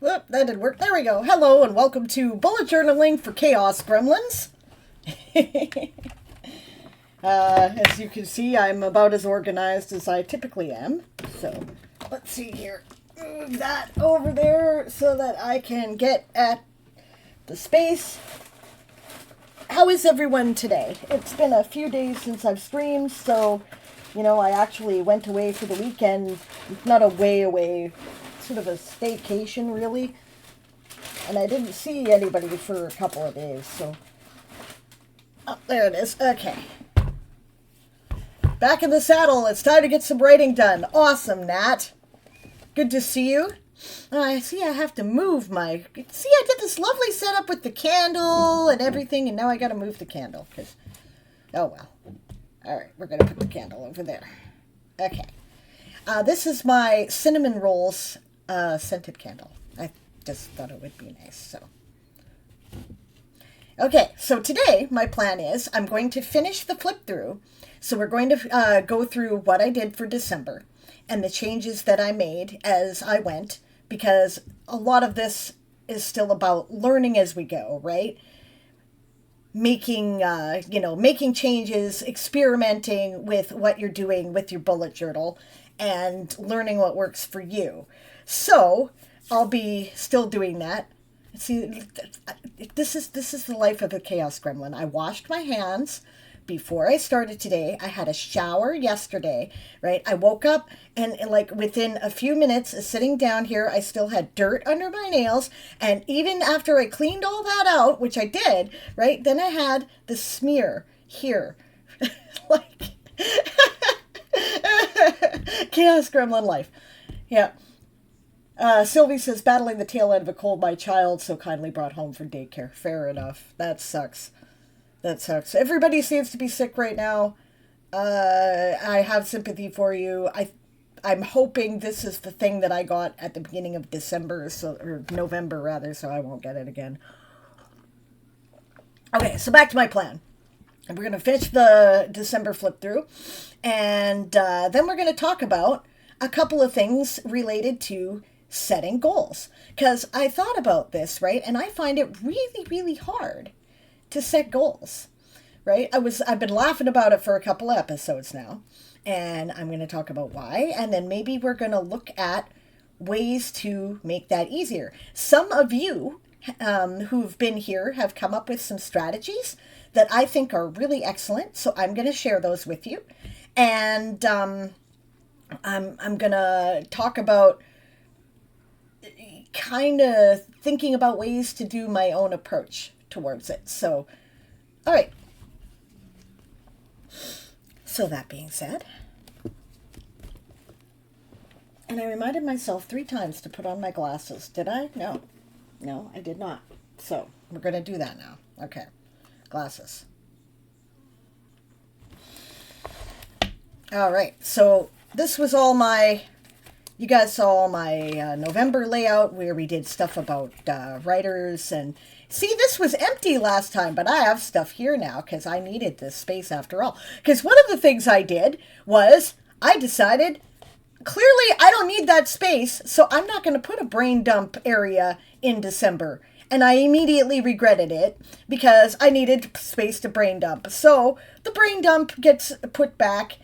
Whoop, that didn't work. There we go. Hello and welcome to Bullet Journaling for Chaos Gremlins. As you can see, I'm about as organized as I typically am. So, let's see here. Move that over there so that I can get at the space. How is everyone today? It's been a few days since I've streamed, so, I actually went away for the weekend. Not away. Sort of a staycation, really. And I didn't see anybody for a couple of days, so... Oh, there it is. Okay. Back in the saddle. It's time to get some writing done. Awesome, Nat. Good to see you. I see I have to move my... See, I did this lovely setup with the candle and everything, and now I gotta move the candle, because... Oh, well. Alright, we're gonna put the candle over there. Okay. This is my cinnamon rolls scented candle. I just thought it would be nice, so... Okay, so today my plan is I'm going to finish the flip through. So we're going to go through what I did for December and the changes that I made as I went, because a lot of this is still about learning as we go, right? Making, making changes, experimenting with what you're doing with your bullet journal and learning what works for you. So I'll be still doing that. See, this is the life of a Chaos Gremlin. I washed my hands before I started today. I had a shower yesterday, right? I woke up and like within a few minutes of sitting down here, I still had dirt under my nails. And even after I cleaned all that out, which I did, right? Then I had the smear here. Like Chaos Gremlin life. Yeah. Sylvie says, battling the tail end of a cold, my child so kindly brought home for daycare. Fair enough. That sucks. That sucks. Everybody seems to be sick right now. I have sympathy for you. I'm hoping this is the thing that I got at the beginning of December, or November rather, so I won't get it again. Okay, so back to my plan. We're going to finish the December flip through, and then we're going to talk about a couple of things related to setting goals. Because I thought about this, right? And I find it really, really hard to set goals, right? I've been laughing about it for a couple of episodes now, and I'm going to talk about why. And then maybe we're going to look at ways to make that easier. Some of you who've been here have come up with some strategies that I think are really excellent. So I'm going to share those with you. And I'm going to talk about kind of thinking about ways to do my own approach towards it. So, all right. So that being said, and I reminded myself 3 times to put on my glasses. Did I? No, I did not. So we're going to do that now. Okay. Glasses. All right. So this was all you guys saw my November layout where we did stuff about writers and See, this was empty last time, but I have stuff here now because I needed this space after all. Because one of the things I did was I decided, clearly I don't need that space, so I'm not going to put a brain dump area in December. And I immediately regretted it because I needed space to brain dump. So the brain dump gets put back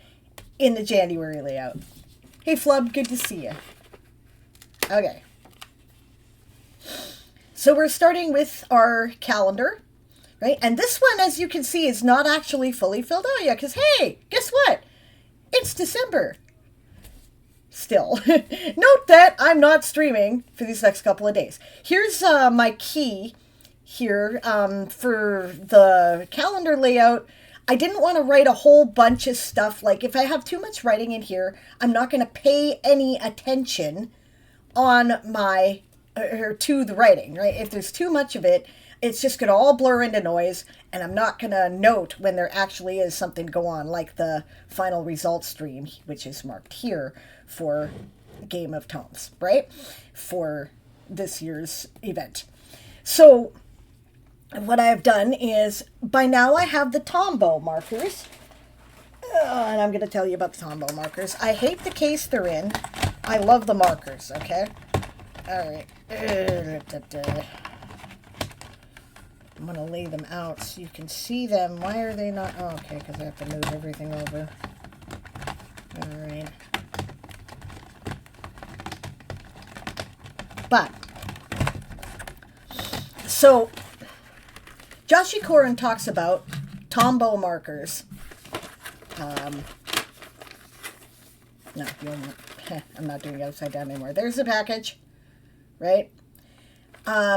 in the January layout. Hey Flub, good to see you. Okay. So we're starting with our calendar, right? And this one, as you can see, is not actually fully filled out yet because, hey, guess what? It's December. Still. Note that I'm not streaming for these next couple of days. Here's my key here for the calendar layout. I didn't want to write a whole bunch of stuff. Like, if I have too much writing in here, I'm not going to pay any attention on my, or to the writing, right? If there's too much of it, it's just going to all blur into noise, and I'm not going to note when there actually is something go on, like the final results stream, which is marked here for Game of Tomes, right? For this year's event. So what I've done is, by now I have the Tombow markers, and I'm going to tell you about the Tombow markers. I hate the case they're in. I love the markers, okay? All right. I'm going to lay them out so you can see them. Why are they not? Oh, okay, because I have to move everything over. All right. But, so, Joshi Koren talks about Tombow markers. No, you won't. I'm not doing it upside down anymore. There's the package, right?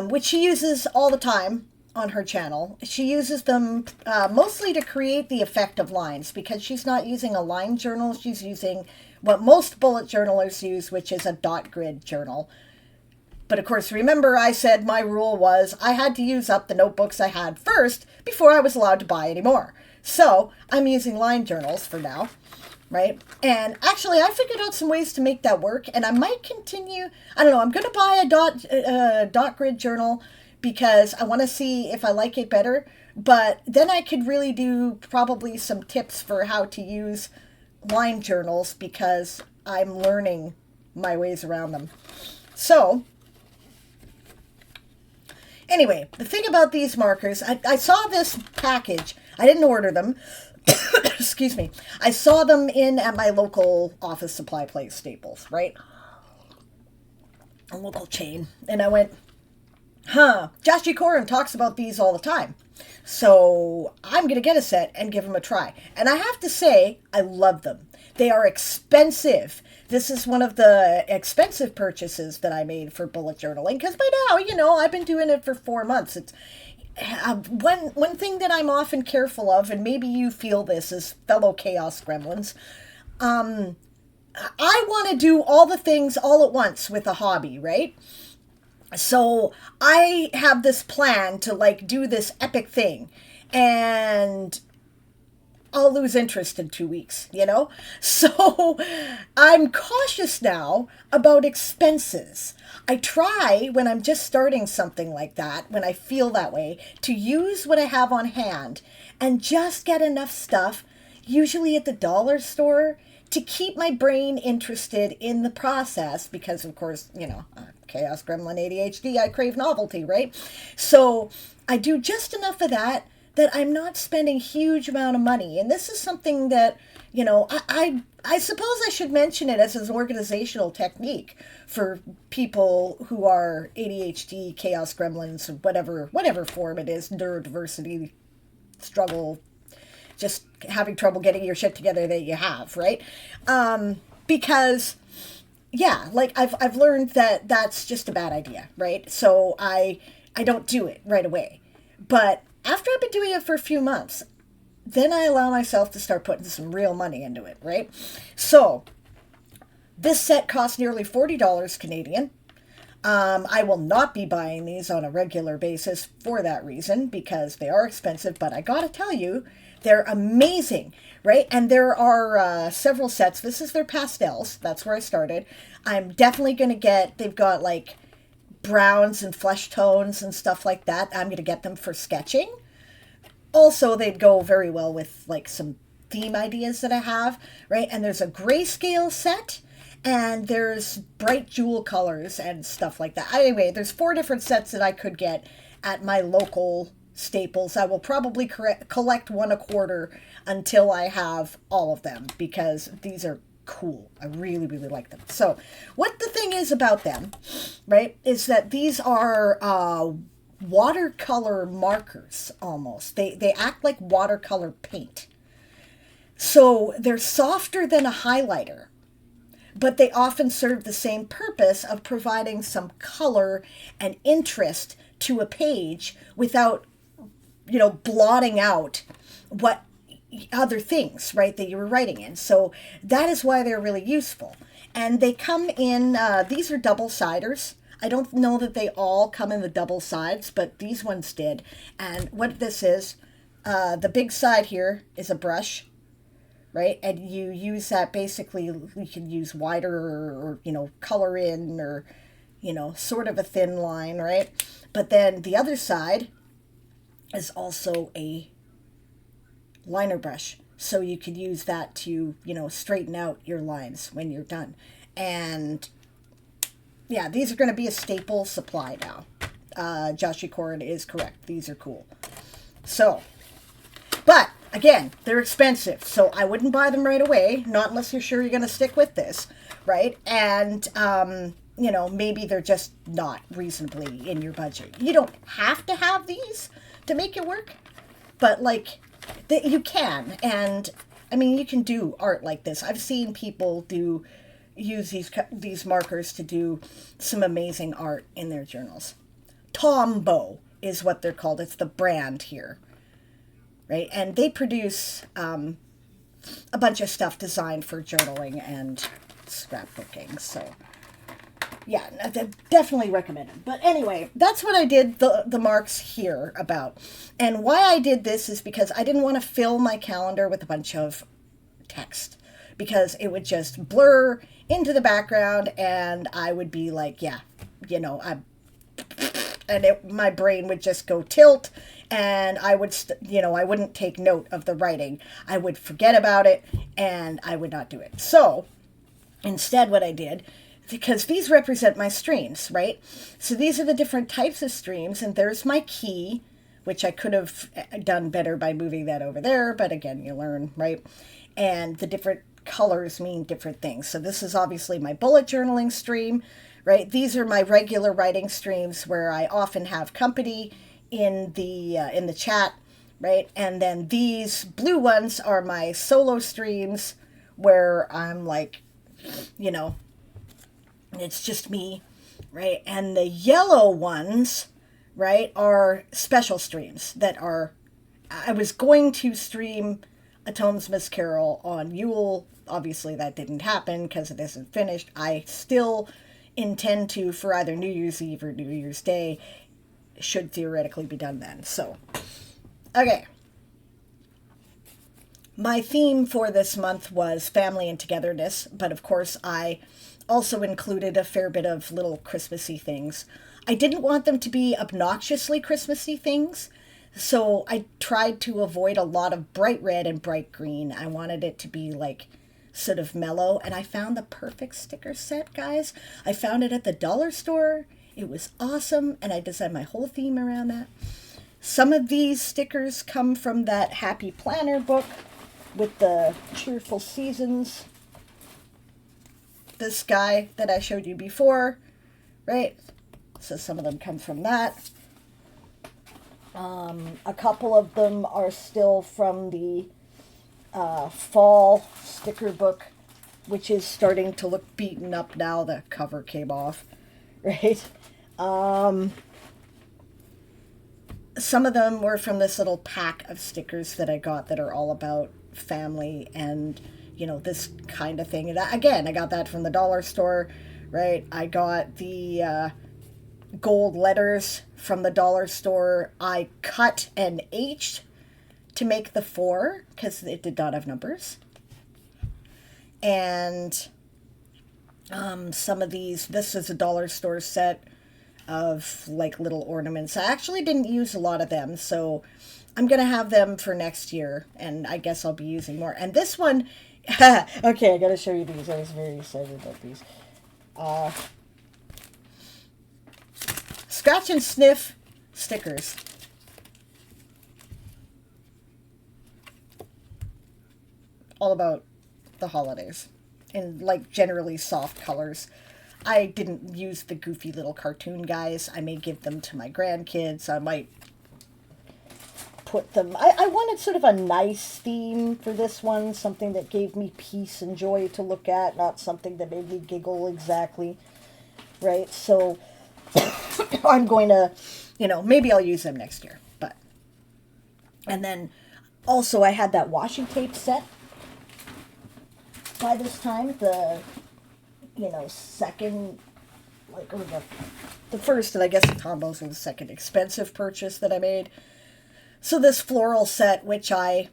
Which she uses all the time on her channel. She uses them mostly to create the effect of lines because she's not using a line journal. She's using what most bullet journalers use, which is a dot grid journal. But of course, remember I said my rule was I had to use up the notebooks I had first before I was allowed to buy any more. So I'm using line journals for now, right? And actually, I figured out some ways to make that work, and I might continue. I don't know. I'm going to buy a dot grid journal because I want to see if I like it better. But then I could really do probably some tips for how to use line journals because I'm learning my ways around them. So anyway, the thing about these markers, I saw this package. I didn't order them. Excuse me. I saw them at my local office supply place, Staples, right? A local chain. And I went, Joshi Koren talks about these all the time. So I'm going to get a set and give them a try. And I have to say, I love them. They are expensive. This is one of the expensive purchases that I made for bullet journaling. Because by now, I've been doing it for 4 months. It's one thing that I'm often careful of, and maybe you feel this as fellow Chaos Gremlins, I want to do all the things all at once with a hobby, right? So I have this plan to do this epic thing, and I'll lose interest in 2 weeks, So I'm cautious now about expenses. I try when I'm just starting something like that, when I feel that way, to use what I have on hand and just get enough stuff, usually at the dollar store, to keep my brain interested in the process because, of course, Chaos Gremlin ADHD, I crave novelty, right? So I do just enough of that I'm not spending huge amount of money. And this is something that, I suppose I should mention it as an organizational technique for people who are ADHD, Chaos Gremlins, whatever form it is, neurodiversity, struggle, just having trouble getting your shit together that you have, right? Because, yeah, I've learned that that's just a bad idea, right? So I don't do it right away. But after I've been doing it for a few months, then I allow myself to start putting some real money into it, right? So this set costs nearly $40 Canadian. I will not be buying these on a regular basis for that reason, because they are expensive, but I gotta tell you, they're amazing, right? And there are several sets. This is their pastels. That's where I started. I'm definitely going to they've got browns and flesh tones and stuff like that. I'm going to get them for sketching. Also, they'd go very well with like some theme ideas that I have, right? And there's a grayscale set, and there's bright jewel colors and stuff like that. Anyway, there's 4 different sets that I could get at my local Staples. I will probably collect 1 a quarter until I have all of them, because these are cool. I really, really like them. So what the thing is about them, right, is that these are watercolor markers almost. They act like watercolor paint. So they're softer than a highlighter, but they often serve the same purpose of providing some color and interest to a page without, blotting out what other things, right, that you were writing in. So that is why they're really useful. And they come in, these are double-siders. I don't know that they all come in the double sides, but these ones did. And what this is, the big side here is a brush, right? And you use that basically, you can use wider or color in, or, sort of a thin line, right? But then the other side is also a liner brush. So you could use that to, straighten out your lines when you're done. And yeah, these are going to be a staple supply now. Joshie Cord is correct. These are cool. So, but again, they're expensive, so I wouldn't buy them right away, not unless you're sure you're going to stick with this, right? And, maybe they're just not reasonably in your budget. You don't have to have these to make it work, but you can. And I mean, you can do art like this. I've seen people use these markers to do some amazing art in their journals. Tombow is what they're called. It's the brand here, right? And they produce a bunch of stuff designed for journaling and scrapbooking. So yeah, definitely recommended. But anyway, that's what I did the marks here about. And why I did this is because I didn't want to fill my calendar with a bunch of text, because it would just blur into the background and I would be like, my brain would just go tilt, and I would, I wouldn't take note of the writing. I would forget about it and I would not do it. So instead what I did, because these represent my streams, right? So these are the different types of streams, and there's my key, which I could have done better by moving that over there, but again, you learn, right? And the different colors mean different things. So this is obviously my bullet journaling stream, right? These are my regular writing streams where I often have company in the chat, right? And then these blue ones are my solo streams where I'm like, it's just me, right? And the yellow ones, right, are special streams that are, I was going to stream A Tomes Miss Carol on Yule. Obviously that didn't happen because it isn't finished. I still intend to for either New Year's Eve or New Year's Day. Should theoretically be done then. So, okay. My theme for this month was family and togetherness, but of course I also included a fair bit of little Christmassy things. I didn't want them to be obnoxiously Christmassy things, so I tried to avoid a lot of bright red and bright green. I wanted it to be sort of mellow, and I found the perfect sticker set, guys. I found it at the dollar store. It was awesome, and I designed my whole theme around that. Some of these stickers come from that Happy Planner book with the cheerful seasons. This guy that I showed you before, right? So some of them come from that. A couple of them are still from the fall sticker book, which is starting to look beaten up now. The cover came off, right? Some of them were from this little pack of stickers that I got that are all about family and this kind of thing. And again, I got that from the dollar store, right? I got the gold letters from the dollar store. I cut and H'd to make the 4 because it did not have numbers. And some of these, this is a dollar store set. of like little ornaments. I actually didn't use a lot of them, so I'm gonna have them for next year, and I guess I'll be using more. And this one, okay, I gotta show you these. I was very excited about these. Scratch and Sniff stickers. All about the holidays in like generally soft colors. I didn't use the goofy little cartoon guys. I may give them to my grandkids. I might put them... I wanted sort of a nice theme for this one, something that gave me peace and joy to look at, not something that made me giggle exactly, right? So I'm going to, maybe I'll use them next year, but... And then also I had that washi tape set by this time, the second, or the first, and I guess the combos were the second expensive purchase that I made. So this floral set, which I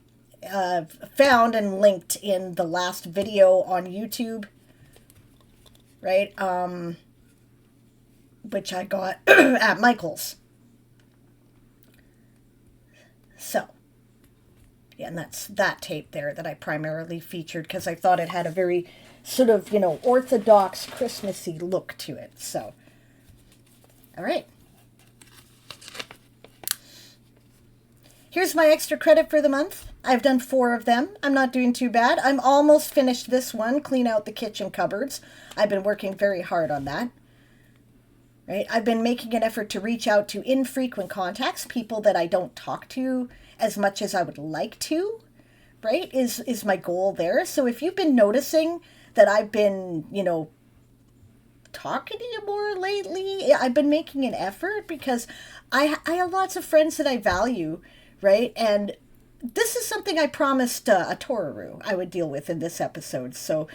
found and linked in the last video on YouTube, right, which I got at Michael's. So, yeah, and that's that tape there that I primarily featured because I thought it had a very sort of, orthodox Christmassy look to it. So, all right. Here's my extra credit for the month. I've done 4 of them. I'm not doing too bad. I'm almost finished this one, clean out the kitchen cupboards. I've been working very hard on that. Right? I've been making an effort to reach out to infrequent contacts, people that I don't talk to as much as I would like to, right, is my goal there. So if you've been noticing that I've been, talking to you more lately, I've been making an effort because I have lots of friends that I value, right? And this is something I promised a Toru I would deal with in this episode. So,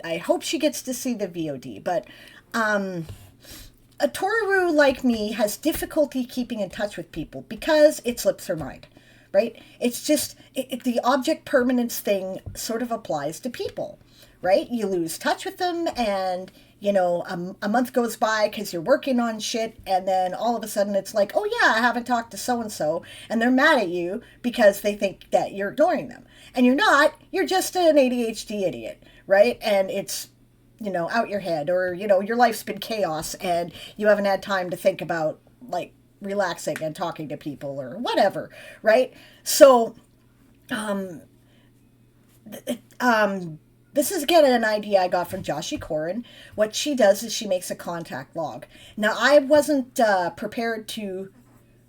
I hope she gets to see the VOD, but a Toru like me has difficulty keeping in touch with people because it slips her mind, right? It's just, the object permanence thing sort of applies to people, right? You lose touch with them and, a month goes by because you're working on shit, and then all of a sudden it's like, oh yeah, I haven't talked to so-and-so, and they're mad at you because they think that you're ignoring them. And you're not, you're just an ADHD idiot, right? And it's, out your head, or, your life's been chaos and you haven't had time to think about, like, relaxing and talking to people or whatever, right? So, this is, again, an idea I got from Joshi Corin. What she does is she makes a contact log. Now, I wasn't prepared to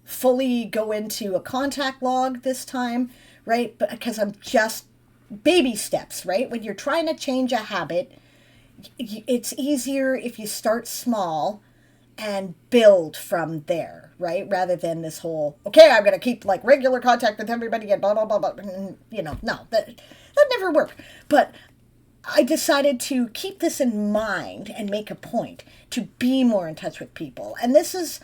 fully go into a contact log this time, right? But because I'm just baby steps, right? When you're trying to change a habit, it's easier if you start small and build from there, right? Rather than this whole, okay, I'm going to keep like regular contact with everybody and blah, blah, blah, blah. No, that never worked. But I decided to keep this in mind and make a point to be more in touch with people. And this is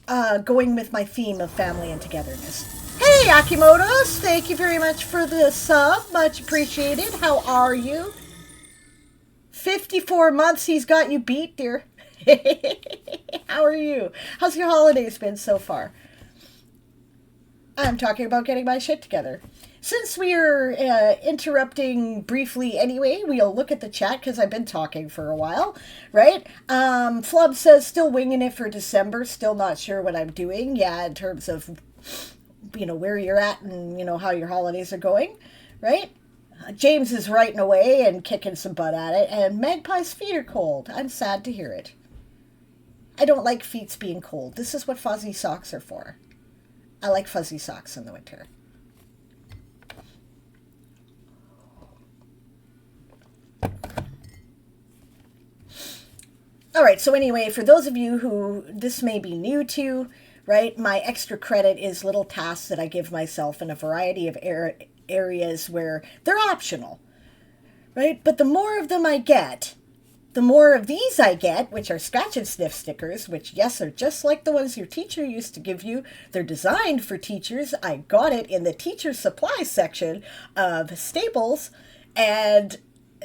going with my theme of family and togetherness. Hey, Akimotos, thank you very much for the sub. Much appreciated. How are you? 54 months he's got you beat, dear. How are you? How's your holidays been so far? I'm talking about getting my shit together. Since we are interrupting briefly anyway, we'll look at the chat because I've been talking for a while, right? Flub says, still winging it for December, still not sure what I'm doing. Yeah, in terms of, where you're at and, how your holidays are going, right? James is writing away and kicking some butt at it, and Magpie's feet are cold. I'm sad to hear it. I don't like feet being cold. This is what fuzzy socks are for. I like fuzzy socks in the winter. All right, so anyway, for those of you who this may be new to, right, my extra credit is little tasks that I give myself in a variety of areas where they're optional, right? But the more of them I get, the more of these I get, which are scratch and sniff stickers, which, yes, are just like the ones your teacher used to give you. They're designed for teachers. I got it in the teacher supply section of Staples, and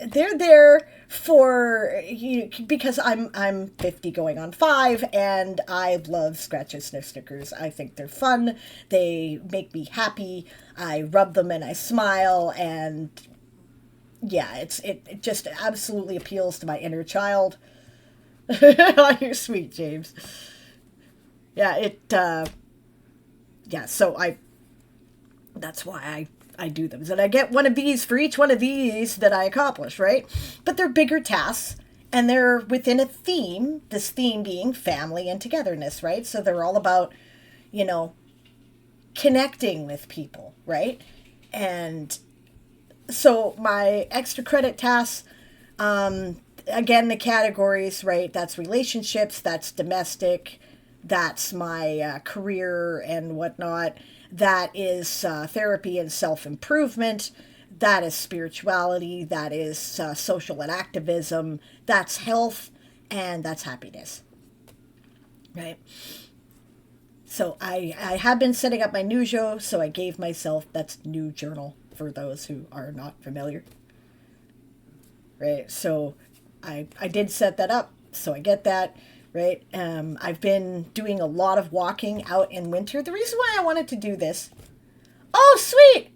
they're there for you because I'm 50 going on 5, and I love scratch and sniff stickers. I think they're fun. They make me happy. I rub them and I smile, and yeah, it just absolutely appeals to my inner child. You're sweet, James. Yeah, yeah, so I that's why I do them. And I get one of these for each one of these that I accomplish, right? But they're bigger tasks, and they're within a theme, this theme being family and togetherness, right? So they're all about, you know, connecting with people, right? And so my extra credit tasks, again, the categories, right? That's relationships, that's domestic, that's my career and whatnot. That is therapy and self improvement. That is spirituality. That is social and activism. That's health. And that's happiness. Right? So I have been setting up my new show. So I gave myself, that's new journal for those who are not familiar. Right? So I did set that up. So I get that. Right? I've been doing a lot of walking out in winter. The reason why I wanted to do this. Oh, sweet!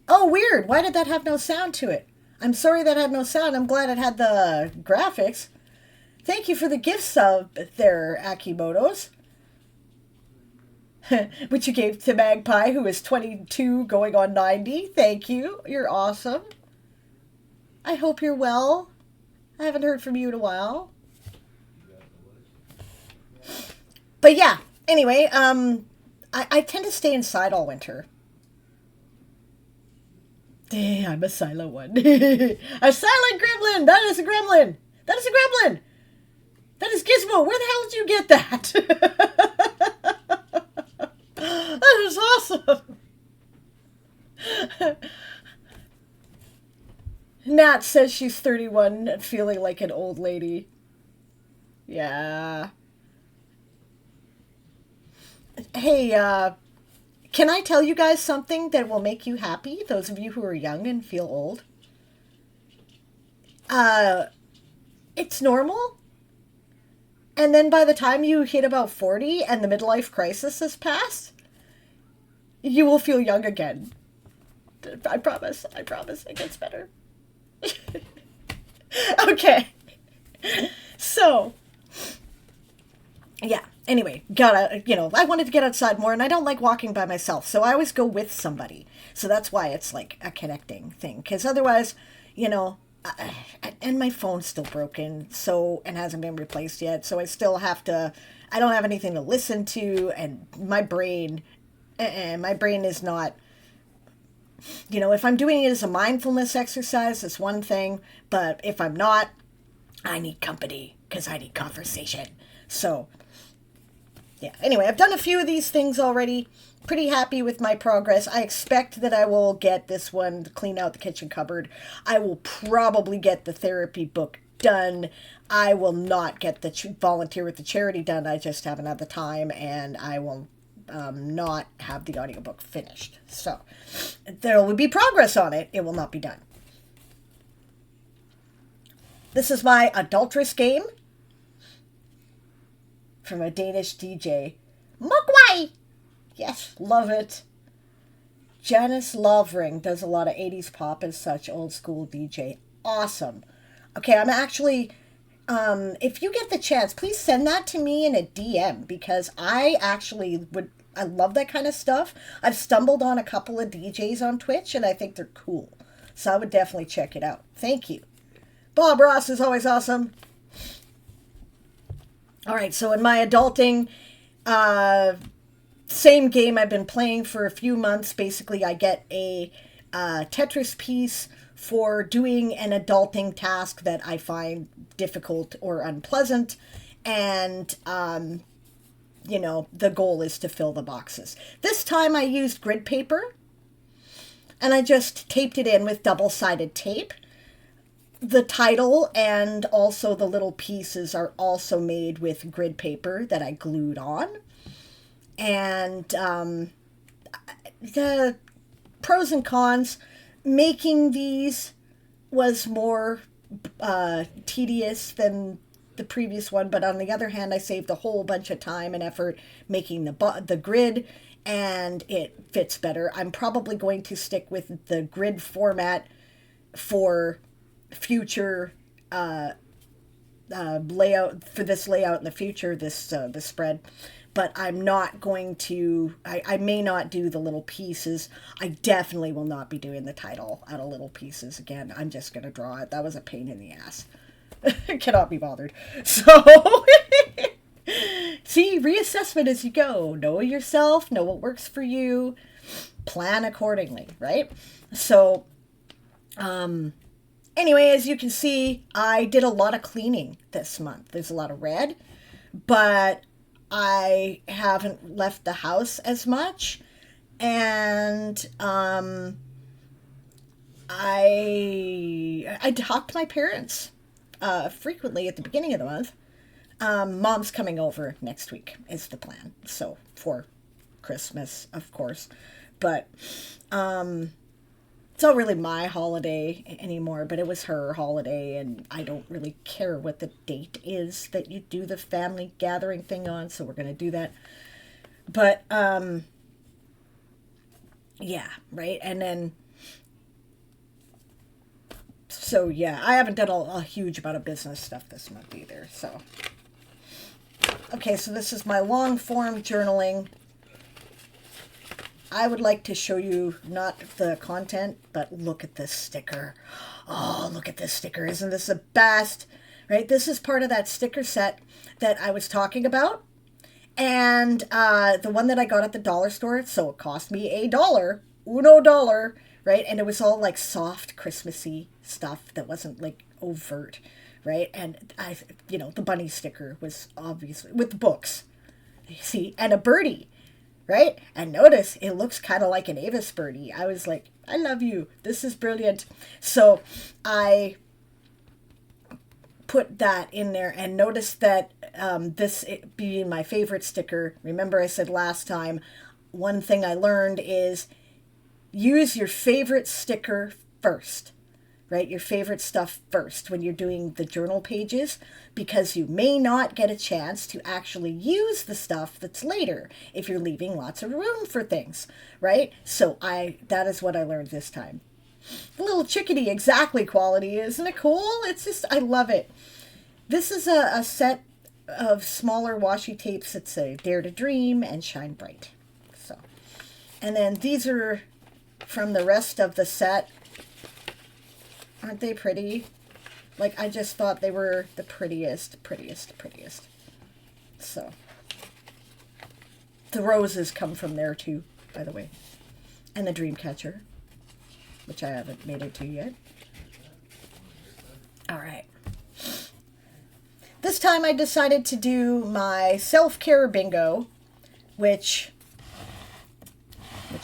Oh, weird. Why did that have no sound to it? I'm sorry that had no sound. I'm glad it had the graphics. Thank you for the gift sub there, Akimoto's. Which you gave to Magpie, who is 22 going on 90. Thank you. You're awesome. I hope you're well. I haven't heard from you in a while. But yeah, anyway, I tend to stay inside all winter. I'm a silent one. A silent gremlin! That is a gremlin! That is a gremlin! That is Gizmo! Where the hell did you get that? That is awesome! Nat says she's 31 and feeling like an old lady. Yeah. Hey, can I tell you guys something that will make you happy? Those of you who are young and feel old. It's normal. And then by the time you hit about 40 and the midlife crisis has passed, you will feel young again. I promise. I promise. It gets better. Okay. So, yeah. Anyway, I wanted to get outside more, and I don't like walking by myself, so I always go with somebody. So that's why it's like a connecting thing, because otherwise, and my phone's still broken, and hasn't been replaced yet, so I still have to, I don't have anything to listen to, and my brain is not, if I'm doing it as a mindfulness exercise, it's one thing, but if I'm not, I need company, because I need conversation. So, yeah, anyway, I've done a few of these things already. Pretty happy with my progress. I expect that I will get this one to clean out the kitchen cupboard. I will probably get the therapy book done. I will not get the volunteer with the charity done. I just haven't had the time, and I will not have the audiobook finished. So there will be progress on it. It will not be done. This is my adulterous game from a Danish DJ. Mogwai! Yes, love it. Janice Lovering does a lot of 80s pop and such, old school DJ. Awesome. Okay, I'm actually, if you get the chance, please send that to me in a DM, because I love that kind of stuff. I've stumbled on a couple of DJs on Twitch, and I think they're cool. So I would definitely check it out. Thank you. Bob Ross is always awesome. All right, so in my adulting, same game I've been playing for a few months. Basically, I get a Tetris piece for doing an adulting task that I find difficult or unpleasant. And, the goal is to fill the boxes. This time I used grid paper, and I just taped it in with double-sided tape. The title and also the little pieces are also made with grid paper that I glued on. And the pros and cons, making these was more tedious than the previous one, but on the other hand, I saved a whole bunch of time and effort making the grid, and it fits better. I'm probably going to stick with the grid format for future layout, for this layout in the future, this spread. But I'm not going to, I may not do the little pieces. I definitely will not be doing the title out of little pieces again. I'm just going to draw it. That was a pain in the ass. Cannot be bothered. So, see, reassessment as you go. Know yourself, know what works for you, plan accordingly, right? So, anyway, as you can see, I did a lot of cleaning this month. There's a lot of red, but I haven't left the house as much, and I talked to my parents frequently at the beginning of the month. Mom's coming over next week is the plan, so for Christmas, of course, but it's not really my holiday anymore, but it was her holiday, and I don't really care what the date is that you do the family gathering thing on, so we're going to do that. But, yeah, right? And then, so yeah, I haven't done a huge amount of business stuff this month either, so. Okay, so this is my long form journaling. I would like to show you not the content, but look at this sticker. Oh, look at this sticker. Isn't this the best? Right? This is part of that sticker set that I was talking about. And the one that I got at the dollar store, so it cost me $1, right? And it was all like soft Christmassy stuff that wasn't like overt, right? And the bunny sticker was obviously with the books, you see, and a birdie. Right? And notice it looks kind of like an Avis birdie. I was like, I love you. This is brilliant. So I put that in there, and notice that this being my favorite sticker, remember I said last time, one thing I learned is use your favorite sticker first. Right? Your favorite stuff first when you're doing the journal pages, because you may not get a chance to actually use the stuff that's later if you're leaving lots of room for things, right? So that is what I learned this time. The little chickadee exactly quality, isn't it cool? It's just, I love it. This is a set of smaller washi tapes that say Dare to Dream and Shine Bright. So, and then these are from the rest of the set. Aren't they pretty? Like, I just thought they were the prettiest. So, the roses come from there too, by the way. And the dream catcher, which I haven't made it to yet. All right. This time I decided to do my self-care bingo, which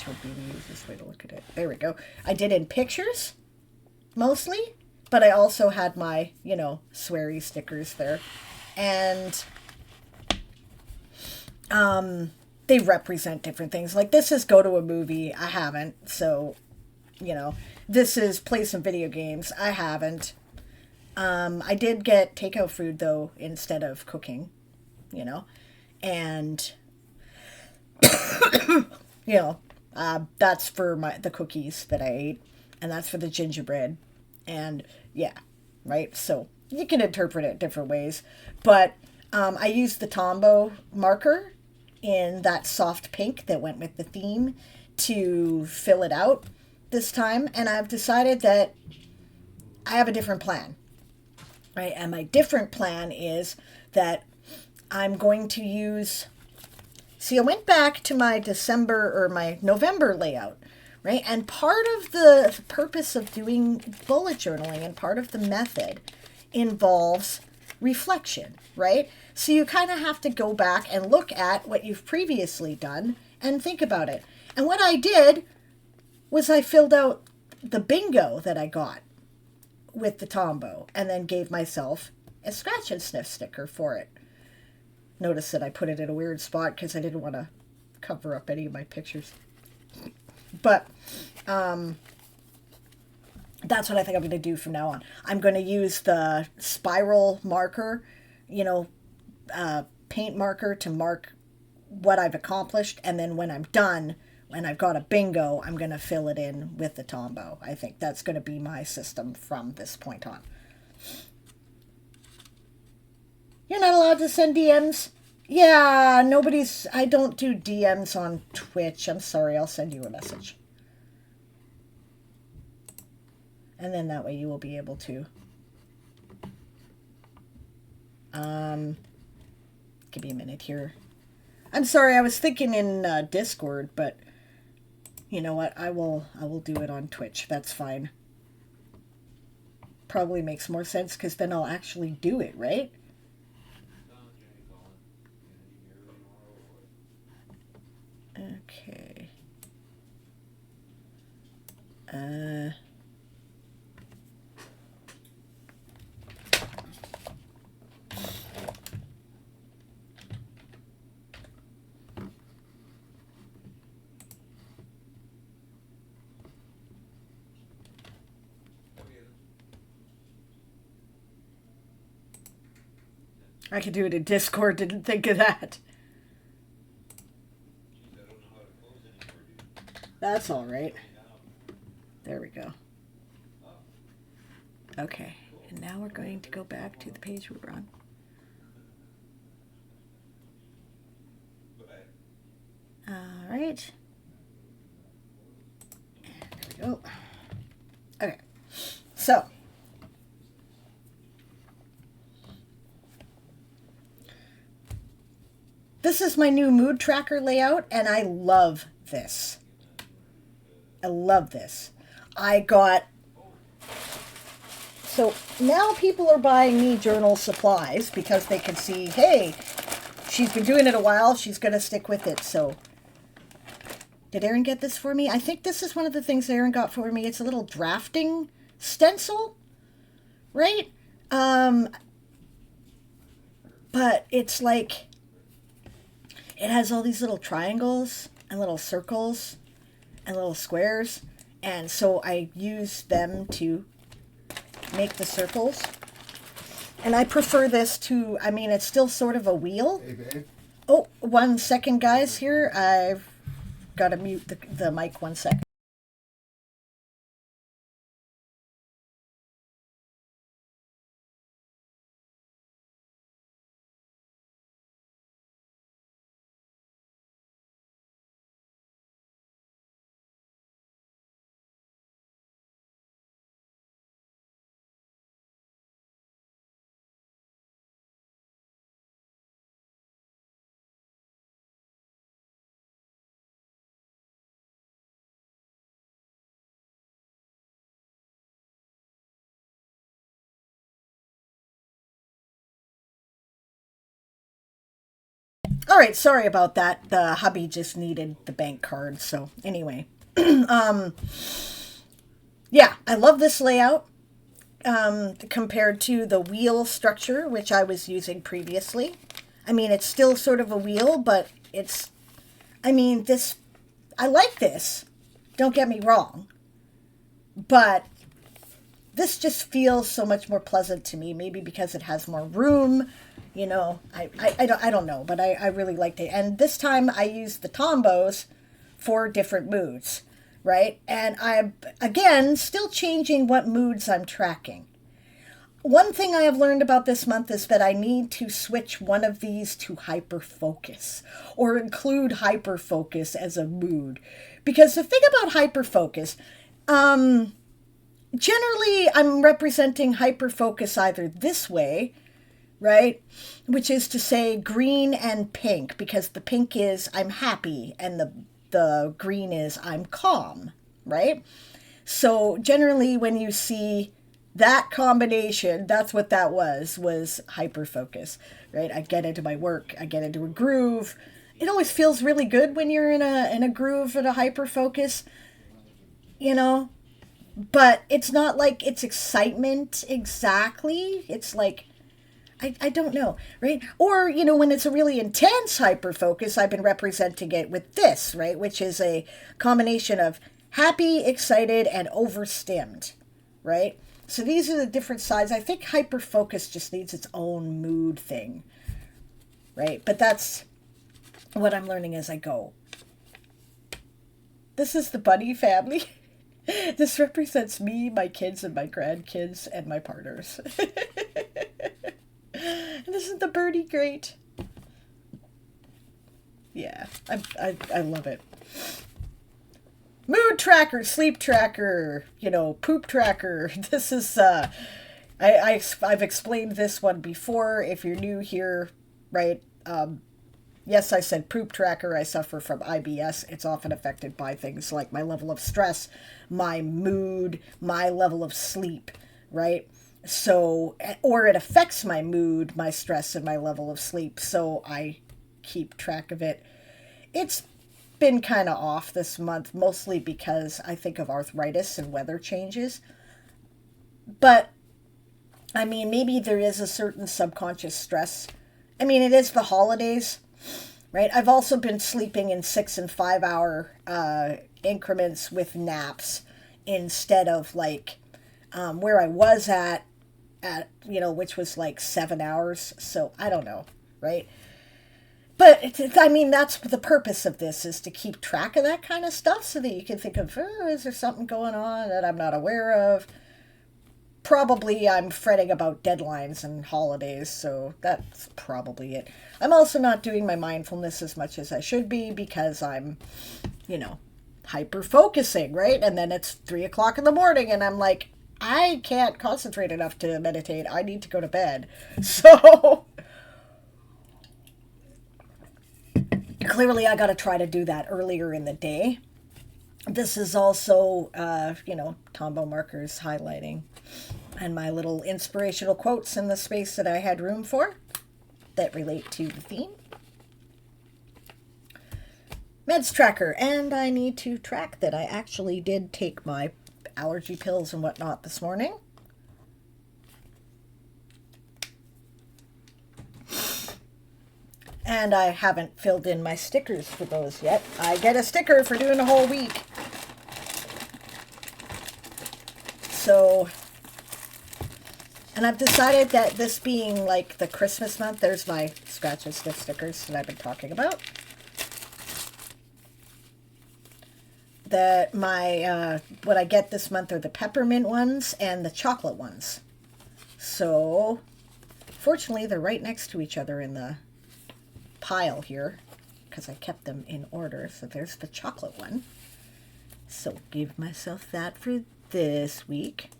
would be the easiest way to look at it. There we go. I did in pictures, mostly, but I also had my, sweary stickers there. And they represent different things. Like, this is go to a movie. I haven't. So, this is play some video games. I haven't. I did get takeout food, though, instead of cooking, and, that's for the cookies that I ate, and that's for the gingerbread. And yeah, right? So you can interpret it different ways. But I used the Tombow marker in that soft pink that went with the theme to fill it out this time. And I've decided that I have a different plan, right? And my different plan is that I'm going to use... See, I went back to my my November layout. Right? And part of the purpose of doing bullet journaling and part of the method involves reflection, right? So you kind of have to go back and look at what you've previously done and think about it. And what I did was I filled out the bingo that I got with the Tombow and then gave myself a scratch and sniff sticker for it. Notice that I put it in a weird spot because I didn't want to cover up any of my pictures. But, That's what I think I'm going to do from now on. I'm going to use the spiral marker, you know, paint marker to mark what I've accomplished. And then when I'm done, when I've got a bingo, I'm going to fill it in with the Tombow. I think that's going to be my system from this point on. You're not allowed to send DMs? Yeah, I don't do DMs on Twitch. I'm sorry, I'll send you a message. And then that way you will be able to. Give me a minute here. I'm sorry, I was thinking in Discord, but you know what? I will do it on Twitch. That's fine. Probably makes more sense because then I'll actually do it, right? Okay. I could do it in Discord, didn't think of that. That's all right. There we go. Okay, and now we're going to go back to the page we were on. All right. And there we go. Okay, so this is my new mood tracker layout, and I love this. I love this. So now people are buying me journal supplies because they can see, hey, she's been doing it a while. She's going to stick with it. So did Erin get this for me? I think this is one of the things Erin got for me. It's a little drafting stencil, right? But it's like, it has all these little triangles and little circles and little squares. And so I use them to make the circles. And I prefer this to, I mean, it's still sort of a wheel. Hey, babe. Oh, 1 second, guys, here. I've got to mute the mic 1 second. All right, sorry about that. The hubby just needed the bank card. So anyway, yeah, I love this layout compared to the wheel structure, which I was using previously. I mean, it's still sort of a wheel, but it's, I mean, I like this. Don't get me wrong. But this just feels so much more pleasant to me, maybe because it has more room. You know, I don't know, but I really liked it. And this time I used the Tombows for different moods, right? And I'm, again, still changing what moods I'm tracking. One thing I have learned about this month is that I need to switch one of these to hyperfocus or include hyperfocus as a mood. Because the thing about hyperfocus, generally I'm representing hyperfocus either this way, right? Which is to say green and pink, because the pink is I'm happy and the green is I'm calm, right? So generally when you see that combination, that's what that was hyperfocus, right? I get into my work, I get into a groove. It always feels really good when you're in a groove and a hyperfocus, you know? But it's not like it's excitement exactly. It's like, I don't know, right? Or, you know, when it's a really intense hyperfocus, I've been representing it with this, right? Which is a combination of happy, excited, and overstimmed, right? So these are the different sides. I think hyper-focus just needs its own mood thing, right? But that's what I'm learning as I go. This is the bunny family. This represents me, my kids, and my grandkids, and my partners. And isn't the birdie great? Yeah, I love it. Mood tracker, sleep tracker, poop tracker. This is, I've explained this one before. If you're new here, right? Yes, I said poop tracker. I suffer from IBS. It's often affected by things like my level of stress, my mood, my level of sleep, right? So, or it affects my mood, my stress, and my level of sleep. So I keep track of it. It's been kind of off this month, mostly because I think of arthritis and weather changes. But, I mean, maybe there is a certain subconscious stress. I mean, it is the holidays, right? I've also been sleeping in 6 and 5 hour increments with naps instead of like where I was at which was like 7 hours. So I don't know, right? But I mean, that's the purpose of this, is to keep track of that kind of stuff so that you can think of, is there something going on that I'm not aware of? Probably I'm fretting about deadlines and holidays, so that's probably it. I'm also not doing my mindfulness as much as I should be because I'm, hyper-focusing, right? And then it's 3 o'clock in the morning and I'm like, I can't concentrate enough to meditate. I need to go to bed. So clearly I got to try to do that earlier in the day. This is also, Tombow markers highlighting and my little inspirational quotes in the space that I had room for that relate to the theme. Meds tracker, and I need to track that I actually did take my allergy pills and whatnot this morning. And I haven't filled in my stickers for those yet. I get a sticker for doing a whole week. So, and I've decided that this being like the Christmas month, there's my scratch and sniff stickers that I've been talking about. That my, what I get this month are the peppermint ones and the chocolate ones. So, fortunately, they're right next to each other in the pile here because I kept them in order. So there's the chocolate one. So give myself that for this week.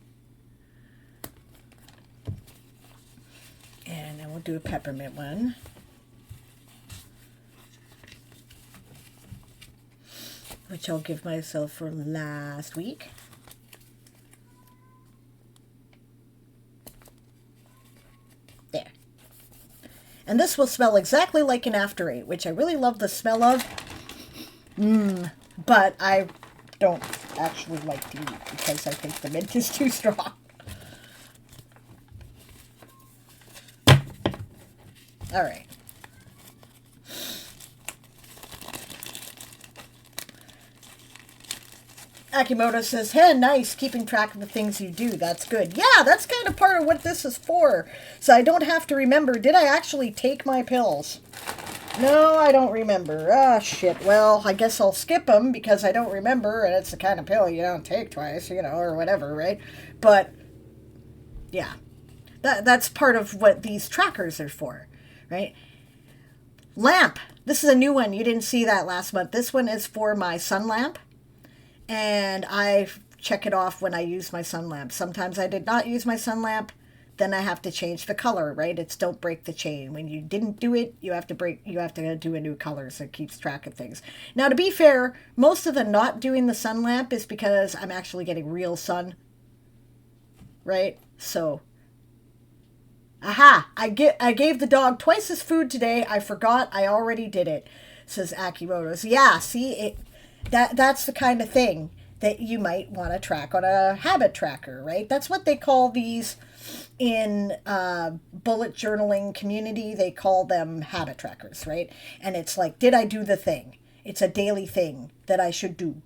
And then we'll do a peppermint one. Which I'll give myself for last week. There. And this will smell exactly like an After Eight, which I really love the smell of. But I don't actually like to eat because I think the mint is too strong. All right. Akimoto says, hey, nice, keeping track of the things you do. That's good. Yeah, that's kind of part of what this is for. So I don't have to remember, did I actually take my pills? No, I don't remember. Ah, shit. Well, I guess I'll skip them because I don't remember, and it's the kind of pill you don't take twice, or whatever, right? But, yeah. That's part of what these trackers are for, right? Lamp. This is a new one. You didn't see that last month. This one is for my sun lamp. And I check it off when I use my sun lamp. Sometimes I did not use my sun lamp, then I have to change the color, right? It's don't break the chain. When you didn't do it, you have to do a new color, so it keeps track of things. Now, to be fair, most of the not doing the sun lamp is because I'm actually getting real sun, right? So, aha! I gave the dog twice his food today. I forgot I already did it, says Akimoto. So yeah, see, that's the kind of thing that you might want to track on a habit tracker, right? That's what they call these in bullet journaling community. They call them habit trackers, right? And it's like, did I do the thing? It's a daily thing that I should do,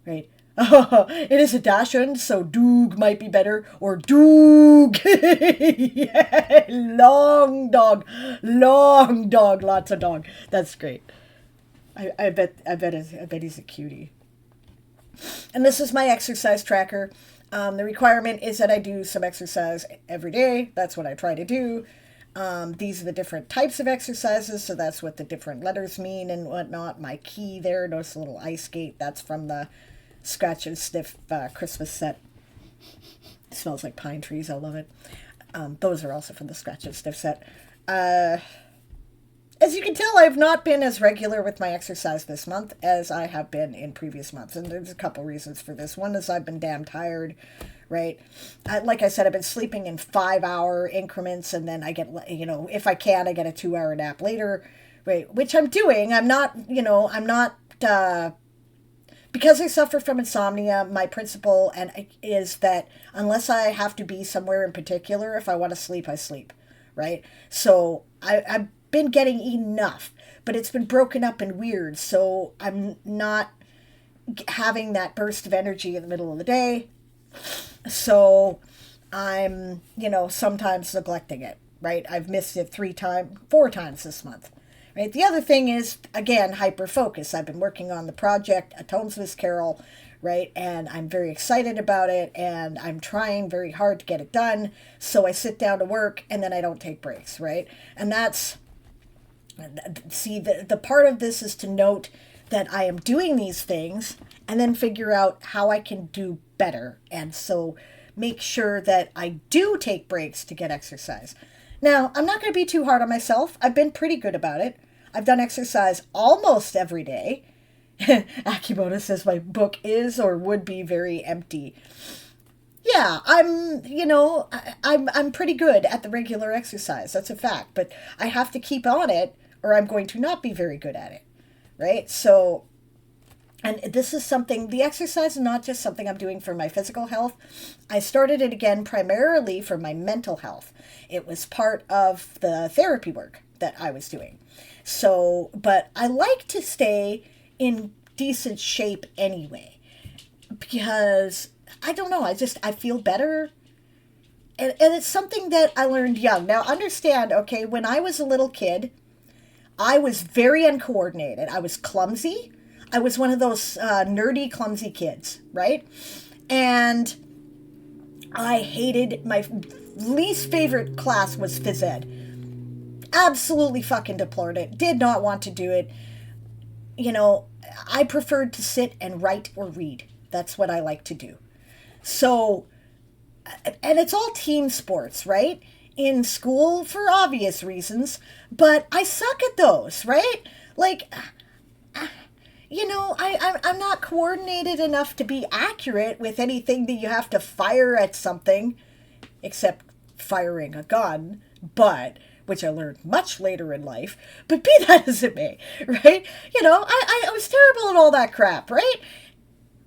right? It is a dachshund, so Doog might be better. Or Doog. Yeah, long dog, lots of dog. That's great. I bet he's a cutie. And this is my exercise tracker. The requirement is that I do some exercise every day. That's what I try to do. These are the different types of exercises, so that's what the different letters mean and whatnot. My key there, notice a little ice skate. That's from the Scratch and Sniff Christmas set. It smells like pine trees. I love it. Those are also from the Scratch and Sniff set. As you can tell, I've not been as regular with my exercise this month as I have been in previous months. And there's a couple reasons for this. One is I've been damn tired, right? Like I said, I've been sleeping in 5-hour increments. And then I get, if I can, I get a 2-hour nap later, right? Which I'm doing. I'm not, because I suffer from insomnia, my principle is that unless I have to be somewhere in particular, if I want to sleep, I sleep, right? So I've been getting enough, but it's been broken up and weird, so I'm not having that burst of energy in the middle of the day. So I'm, sometimes neglecting it, right? I've missed it 4 times this month. Right. The other thing is, again, hyper-focus. I've been working on the project, A Tonesmith Carol, right? And I'm very excited about it, and I'm trying very hard to get it done. So I sit down to work, and then I don't take breaks, right? And the part of this is to note that I am doing these things and then figure out how I can do better. And so make sure that I do take breaks to get exercise. Now, I'm not going to be too hard on myself. I've been pretty good about it. I've done exercise almost every day. Akimoto says my book is or would be very empty. Yeah, I'm pretty good at the regular exercise. That's a fact. But I have to keep on it or I'm going to not be very good at it. Right? So, and this is the exercise is not just something I'm doing for my physical health. I started it again primarily for my mental health. It was part of the therapy work that I was doing. So, but I like to stay in decent shape anyway, because I don't know, I feel better. And it's something that I learned young. Now, understand, okay, when I was a little kid, I was very uncoordinated. I was clumsy. I was one of those nerdy, clumsy kids, right? And I hated, my least favorite class was phys ed. Absolutely fucking deplored it. Did not want to do it. I preferred to sit and write or read. That's what I like to do. So, and it's all team sports, right? In school for obvious reasons, but I suck at those, right? Like, I'm not coordinated enough to be accurate with anything that you have to fire at something, except firing a gun, which I learned much later in life, but be that as it may, right? I was terrible at all that crap, right?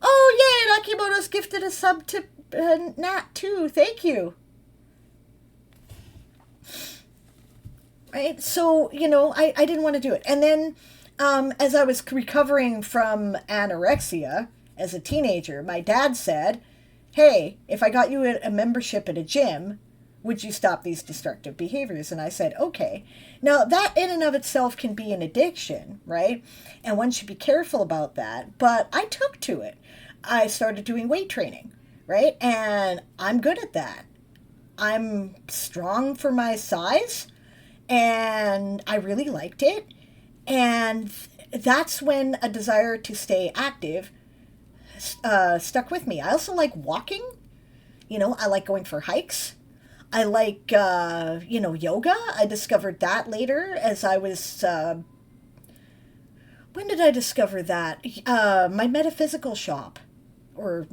Oh, yay, Nakimoto's gifted a sub to Nat too, thank you. Right, so, I didn't want to do it. And then, as I was recovering from anorexia as a teenager, my dad said, hey, if I got you a membership at a gym, would you stop these destructive behaviors? And I said, okay. Now, that in and of itself can be an addiction, right? And one should be careful about that. But I took to it. I started doing weight training, right? And I'm good at that. I'm strong for my size, and I really liked it. And that's when a desire to stay active stuck with me. I also like walking. I like going for hikes. I like, yoga. I discovered that later as I was, when did I discover that? My metaphysical shop or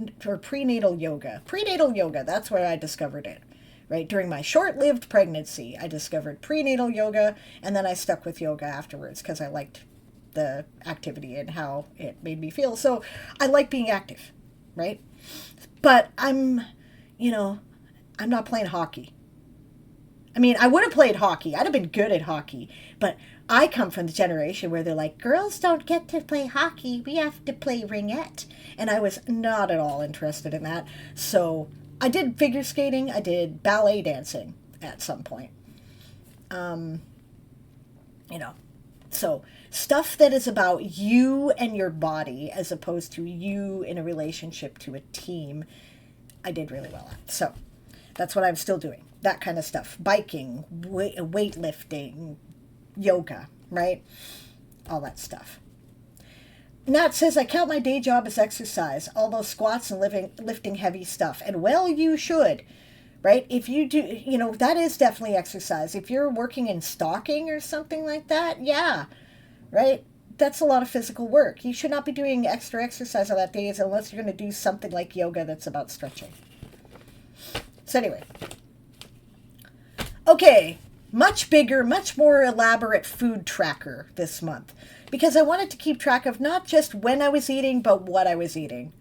prenatal yoga. Prenatal yoga, that's where I discovered it, right? During my short-lived pregnancy, I discovered prenatal yoga, and then I stuck with yoga afterwards because I liked the activity and how it made me feel. So I like being active, right? But I'm not playing hockey. I mean, I would have played hockey. I'd have been good at hockey. But I come from the generation where they're like, girls don't get to play hockey. We have to play ringette. And I was not at all interested in that. So I did figure skating. I did ballet dancing at some point. You know, so stuff that is about you and your body as opposed to you in a relationship to a team, I did really well at. So that's what I'm still doing. That kind of stuff. Biking, weightlifting, yoga, right? All that stuff. Nat says, I count my day job as exercise, all those squats and lifting heavy stuff. And well, you should, right? If you do, that is definitely exercise. If you're working in stocking or something like that, yeah, right? That's a lot of physical work. You should not be doing extra exercise on that day unless you're going to do something like yoga that's about stretching. So anyway. Okay, much bigger, much more elaborate food tracker this month. Because I wanted to keep track of not just when I was eating, but what I was eating.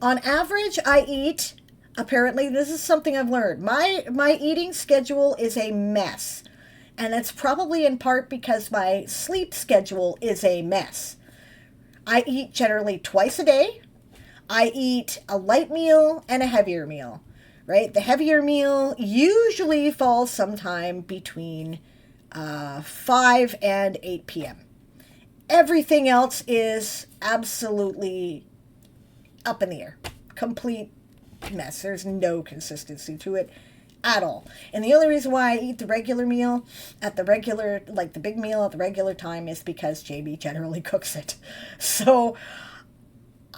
On average, I eat, apparently this is something I've learned, my eating schedule is a mess. And it's probably in part because my sleep schedule is a mess. I eat generally twice a day. I eat a light meal and a heavier meal, right? The heavier meal usually falls sometime between 5 and 8 p.m. Everything else is absolutely up in the air. Complete mess. There's no consistency to it at all. And the only reason why I eat the regular meal at the regular, like the big meal at the regular time, is because Jamie generally cooks it. So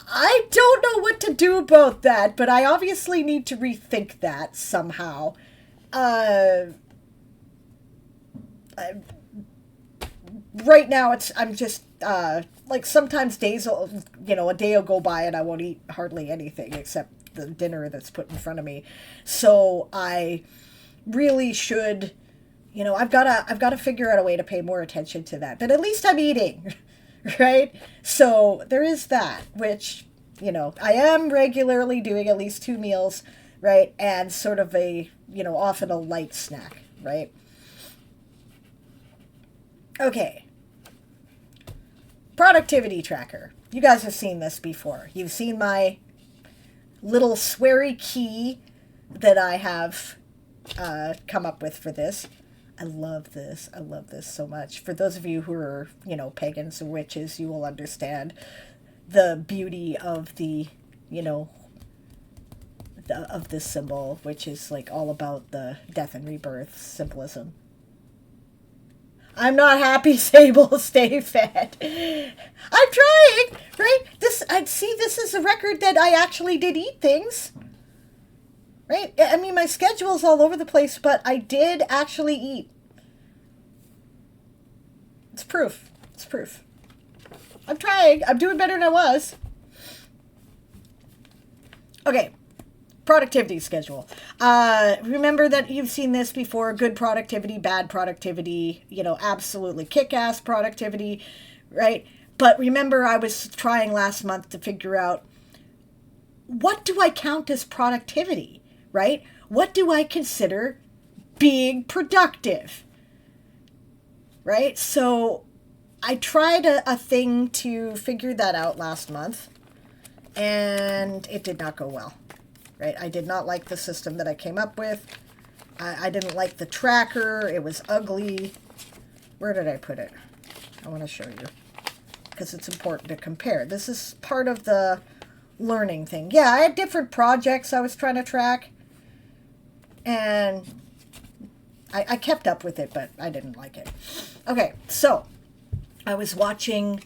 I don't know what to do about that, but I obviously need to rethink that somehow. Right now, I'm just, like sometimes days, a day will go by and I won't eat hardly anything except the dinner that's put in front of me. So I really should, I've got to figure out a way to pay more attention to that. But at least I'm eating, right? So there is that, which, I am regularly doing at least 2 meals, right? And sort of a, often a light snack, right? Okay. Productivity tracker. You guys have seen this before. You've seen my little sweary key that I have come up with for this. I love this. I love this so much. For those of you who are, pagans and witches, you will understand the beauty of the, of this symbol, which is like all about the death and rebirth symbolism. I'm not happy, Sable. Stay fed. I'm trying, right? This is a record that I actually did eat things, right? I mean, my schedule's all over the place, but I did actually eat. It's proof. It's proof. I'm trying. I'm doing better than I was. Okay. Productivity schedule. Remember that you've seen this before. Good productivity, bad productivity, absolutely kick-ass productivity, right? But remember, I was trying last month to figure out, what do I count as productivity, right? What do I consider being productive, right? So I tried a thing to figure that out last month, and it did not go well. Right, I did not like the system that I came up with. I didn't like the tracker. It was ugly. Where did I put it? I want to show you, because it's important to compare. This is part of the learning thing. Yeah, I had different projects I was trying to track, and I kept up with it, but I didn't like it. Okay, so I was watching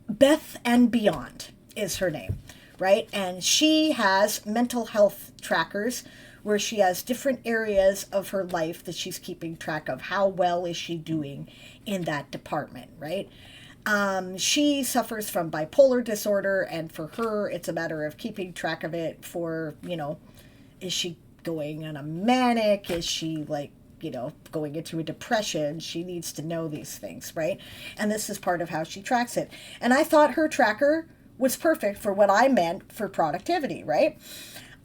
Beth and Beyond is her name. Right? And she has mental health trackers where she has different areas of her life that she's keeping track of. How well is she doing in that department, right? She suffers from bipolar disorder, and for her, it's a matter of keeping track of it for, is she going on a manic? Is she going into a depression? She needs to know these things, right? And this is part of how she tracks it. And I thought her tracker was perfect for what I meant for productivity, right?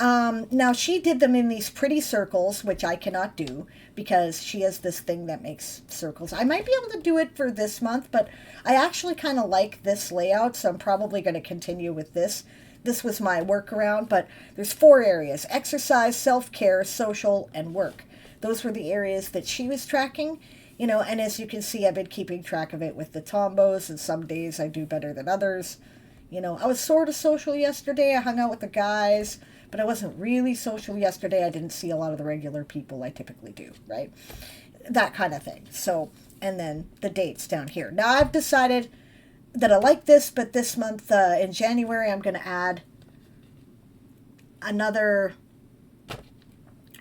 Now she did them in these pretty circles, which I cannot do because she has this thing that makes circles. I might be able to do it for this month, but I actually kind of like this layout, so I'm probably going to continue with this. This was my workaround, but there's 4 areas: exercise, self-care, social, and work. Those were the areas that she was tracking, and as you can see, I've been keeping track of it with the tombos, and some days I do better than others. I was sort of social yesterday. I hung out with the guys, but I wasn't really social yesterday. I didn't see a lot of the regular people I typically do, right? That kind of thing. So, and then the dates down here. Now I've decided that I like this, but this month in January, I'm going to add another,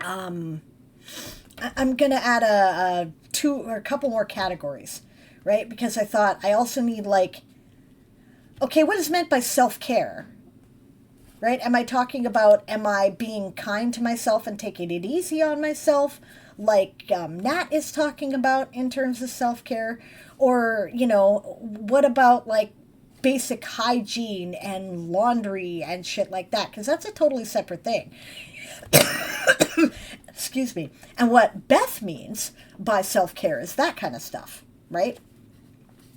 I'm going to add a 2 or a couple more categories, right? Because I thought I also need okay, what is meant by self-care? Right? Am I talking about, am I being kind to myself and taking it easy on myself, like Nat is talking about in terms of self-care? Or, what about basic hygiene and laundry and shit like that? Because that's a totally separate thing. Excuse me. And what Beth means by self-care is that kind of stuff, right?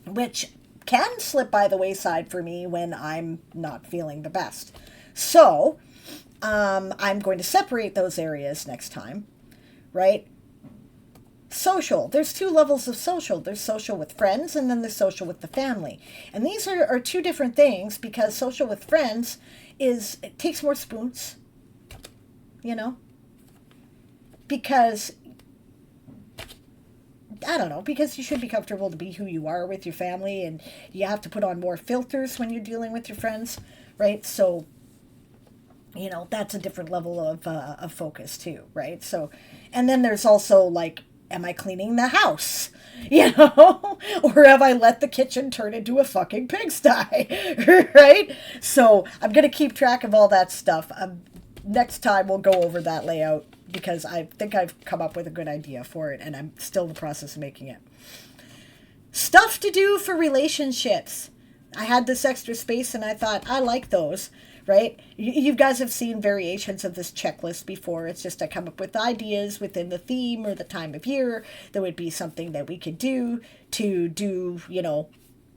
Which can slip by the wayside for me when I'm not feeling the best. So, I'm going to separate those areas next time, right? Social. There's 2 levels of social. There's social with friends, and then there's social with the family. And these are 2 different things, because social with friends it takes more spoons, because, I don't know, because you should be comfortable to be who you are with your family, and you have to put on more filters when you're dealing with your friends, right? So, that's a different level of focus too, right? So, and then there's also am I cleaning the house? Or have I let the kitchen turn into a fucking pigsty? Right? So I'm going to keep track of all that stuff. Next time we'll go over that layout, because I think I've come up with a good idea for it, and I'm still in the process of making it. Stuff to do for relationships. I had this extra space and I thought, I like those. Right? You guys have seen variations of this checklist before. It's just I come up with ideas within the theme or the time of year. There would be something that we could do to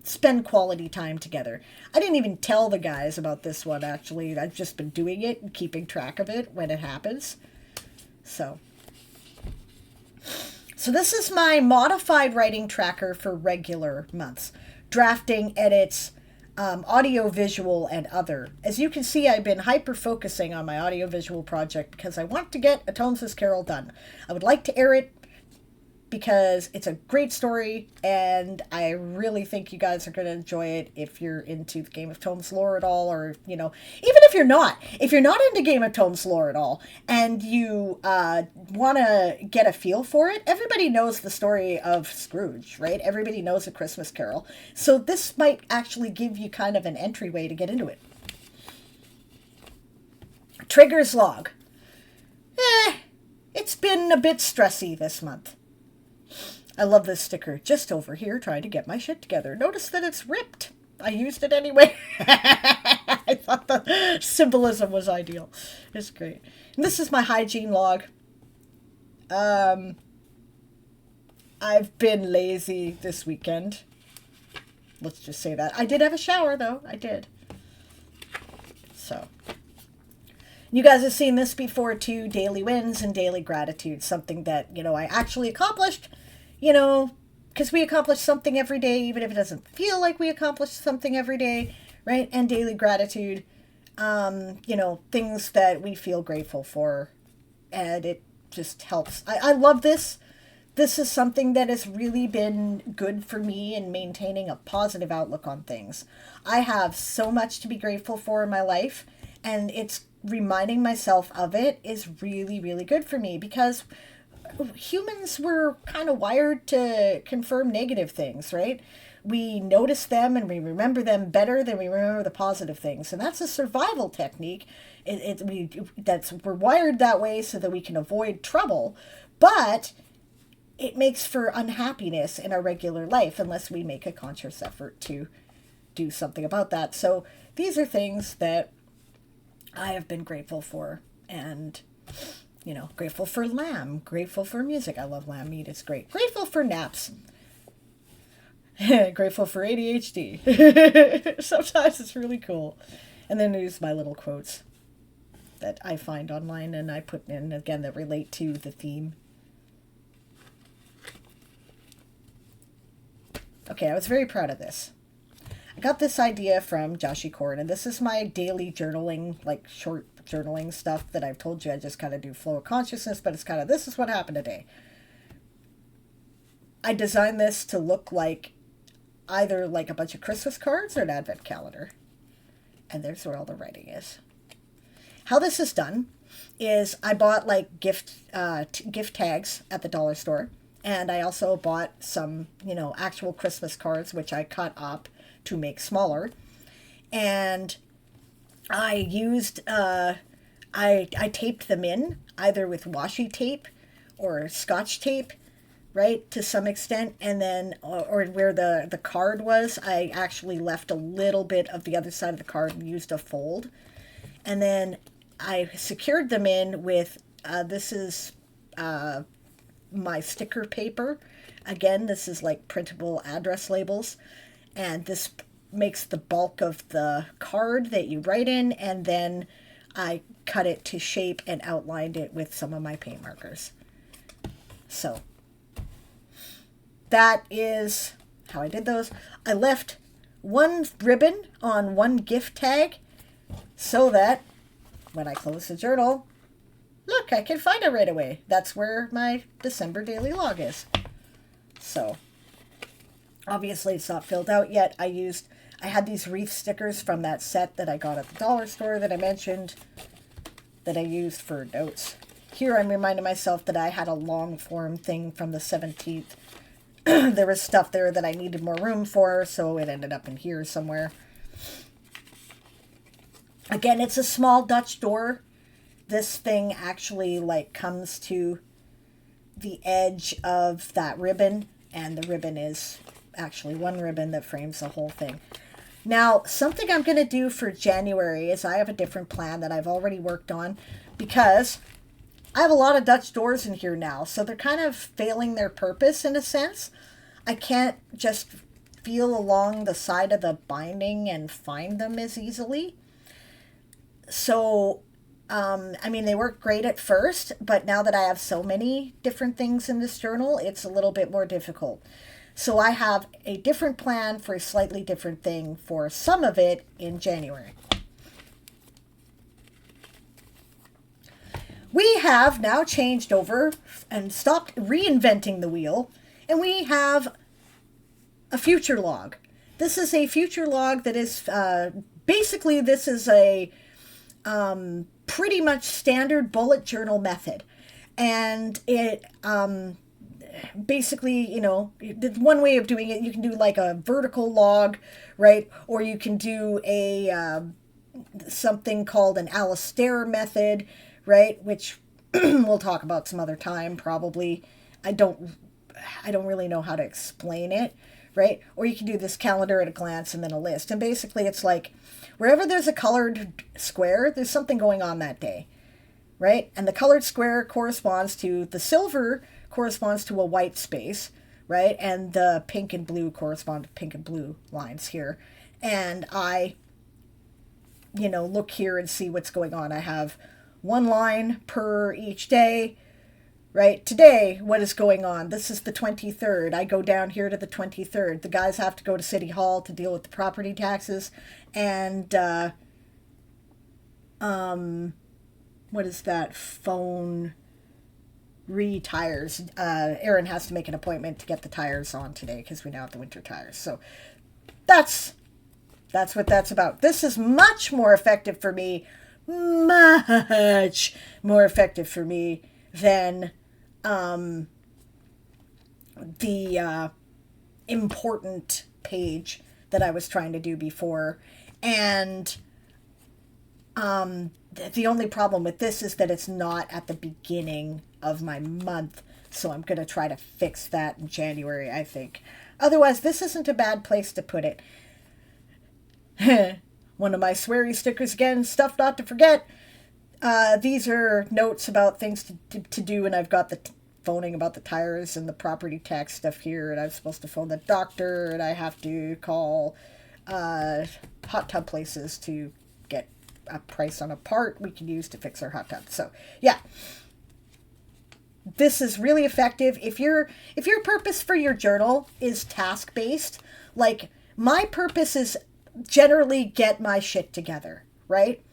spend quality time together. I didn't even tell the guys about this one, actually. I've just been doing it and keeping track of it when it happens. So this is my modified writing tracker for regular months. Drafting, edits, audio, visual, and other. As you can see, I've been hyper-focusing on my audio-visual project because I want to get Atone's Carol done. I would like to air it because it's a great story, and I really think you guys are going to enjoy it if you're into the Game of Thrones lore at all, or, even if you're not into Game of Thrones lore at all, and you want to get a feel for it. Everybody knows the story of Scrooge, right? Everybody knows A Christmas Carol. So this might actually give you kind of an entryway to get into it. Triggers log. It's been a bit stressy this month. I love this sticker. Just over here trying to get my shit together. Notice that it's ripped. I used it anyway. I thought the symbolism was ideal. It's great. And this is my hygiene log. I've been lazy this weekend. Let's just say that. I did have a shower, though. I did. So, you guys have seen this before, too. Daily wins and daily gratitude. Something that, I actually accomplished. Because we accomplish something every day, even if it doesn't feel like we accomplished something every day, right? And daily gratitude, things that we feel grateful for. And it just helps. I love this. This is something that has really been good for me in maintaining a positive outlook on things. I have so much to be grateful for in my life, and it's reminding myself of it is really, really good for me, because humans were kind of wired to confirm negative things, right? We notice them and we remember them better than we remember the positive things. And that's a survival technique. We're wired that way so that we can avoid trouble. But it makes for unhappiness in our regular life unless we make a conscious effort to do something about that. So these are things that I have been grateful for And, grateful for lamb, grateful for music. I love lamb meat. It's great. Grateful for naps. Grateful for ADHD. Sometimes it's really cool. And then there's my little quotes that I find online and I put in, again, that relate to the theme. Okay, I was very proud of this. I got this idea from Joshy Cord, and this is my daily journaling, like short journaling stuff that I've told you. I just kind of do flow of consciousness, but it's kind of, this is what happened today. I designed this to look like either like a bunch of Christmas cards or an advent calendar. And there's where all the writing is. How this is done is I bought like gift tags at the dollar store. And I also bought some, actual Christmas cards, which I cut up to make smaller. And I used, I taped them in either with washi tape or Scotch tape, right, to some extent. And then, or where the card was, I actually left a little bit of the other side of the card and used a fold. And then I secured them in with, this is my sticker paper. Again, this is like printable address labels. And this makes the bulk of the card that you write in. And then I cut it to shape and outlined it with some of my paint markers. So that is how I did those. I left one ribbon on one gift tag so that when I close the journal, look, I can find it right away. That's where my December daily log is. So obviously it's not filled out yet. I had these wreath stickers from that set that I got at the dollar store that I mentioned that I used for notes. Here I'm reminding myself that I had a long form thing from the 17th. There was stuff there that I needed more room for, so it ended up in here somewhere. Again, it's a small Dutch door. This thing actually like comes to the edge of that ribbon, and the ribbon is actually one ribbon that frames the whole thing. Now, something I'm going to do for January is I have a different plan that I've already worked on, because I have a lot of Dutch doors in here now, so they're kind of failing their purpose in a sense. I can't just feel along the side of the binding and find them as easily. So, they work great at first, but now that I have so many different things in this journal, it's a little bit more difficult. So I have a different plan for a slightly different thing for some of it in January. We have now changed over and stopped reinventing the wheel, and we have a future log. This is a future log that is, basically this is a pretty much standard bullet journal method. And it basically, one way of doing it, you can do like a vertical log, right? Or you can do a something called an Alistair method, right? Which we'll talk about some other time, probably. I don't really know how to explain it, right? Or you can do this calendar at a glance and then a list. And basically it's like wherever there's a colored square, there's something going on that day, right? And the colored square corresponds to, the silver corresponds to a white space, right? And the pink and blue correspond to pink and blue lines here. And I, look here and see what's going on. I have one line per each day, right? Today, what is going on? This is the 23rd. I go down here to the 23rd. The guys have to go to City Hall to deal with the property taxes. And, what is that? Phone re-tires. Aaron has to make an appointment to get the tires on today because we now have the winter tires. So that's what that's about. This is much more effective for me. Much more effective for me than the important page that I was trying to do before. And the only problem with this is that it's not at the beginning of my month. So I'm going to try to fix that in January, I think. Otherwise, this isn't a bad place to put it. One of my sweary stickers again, stuff not to forget. These are notes about things to do, and I've got the phoning about the tires and the property tax stuff here, and I'm supposed to phone the doctor, and I have to call hot tub places to get a price on a part we can use to fix our hot tub. So yeah, this is really effective. If your purpose for your journal is task based, like my purpose is generally get my shit together, right?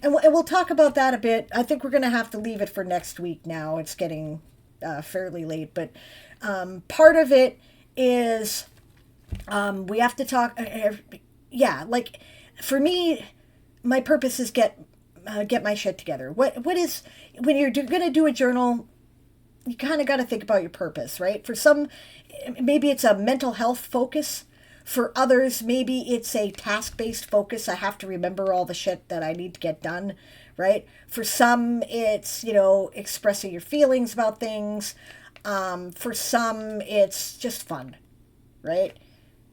And we'll talk about that a bit. I think we're going to have to leave it for next week now. It's getting fairly late, but part of it is we have to talk. Yeah, like for me, my purpose is get my shit together. What is, when you're going to do a journal, you kind of got to think about your purpose, right? For some, maybe it's a mental health focus. For others, maybe it's a task-based focus. I have to remember all the shit that I need to get done, right? For some, it's, expressing your feelings about things. For some, it's just fun, right?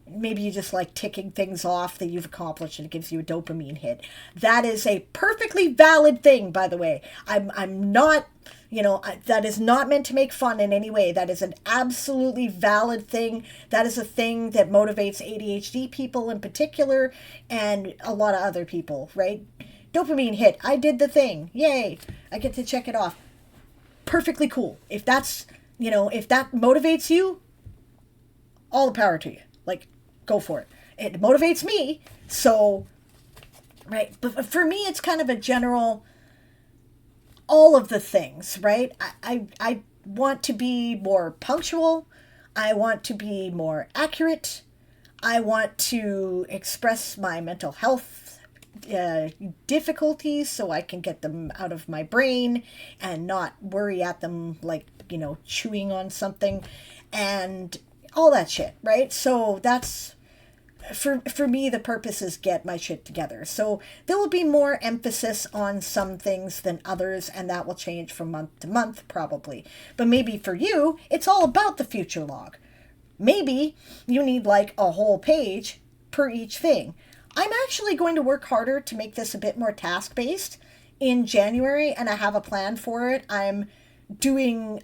Maybe you just like ticking things off that you've accomplished and it gives you a dopamine hit. That is a perfectly valid thing, by the way. I'm not, that is not meant to make fun in any way. That is an absolutely valid thing. That is a thing that motivates ADHD people in particular and a lot of other people, right? Dopamine hit. I did the thing. Yay. I get to check it off. Perfectly cool. If that's, if that motivates you, all the power to you. Like, go for it. It motivates me. So, right. But for me, it's kind of a general, all of the things, right? I want to be more punctual. I want to be more accurate. I want to express my mental health difficulties so I can get them out of my brain and not worry at them like, chewing on something and all that shit, right? So that's, for me, the purpose is get my shit together. So there will be more emphasis on some things than others, and that will change from month to month probably. But maybe for you, it's all about the future log. Maybe you need like a whole page per each thing. I'm actually going to work harder to make this a bit more task-based in January, and I have a plan for it. I'm doing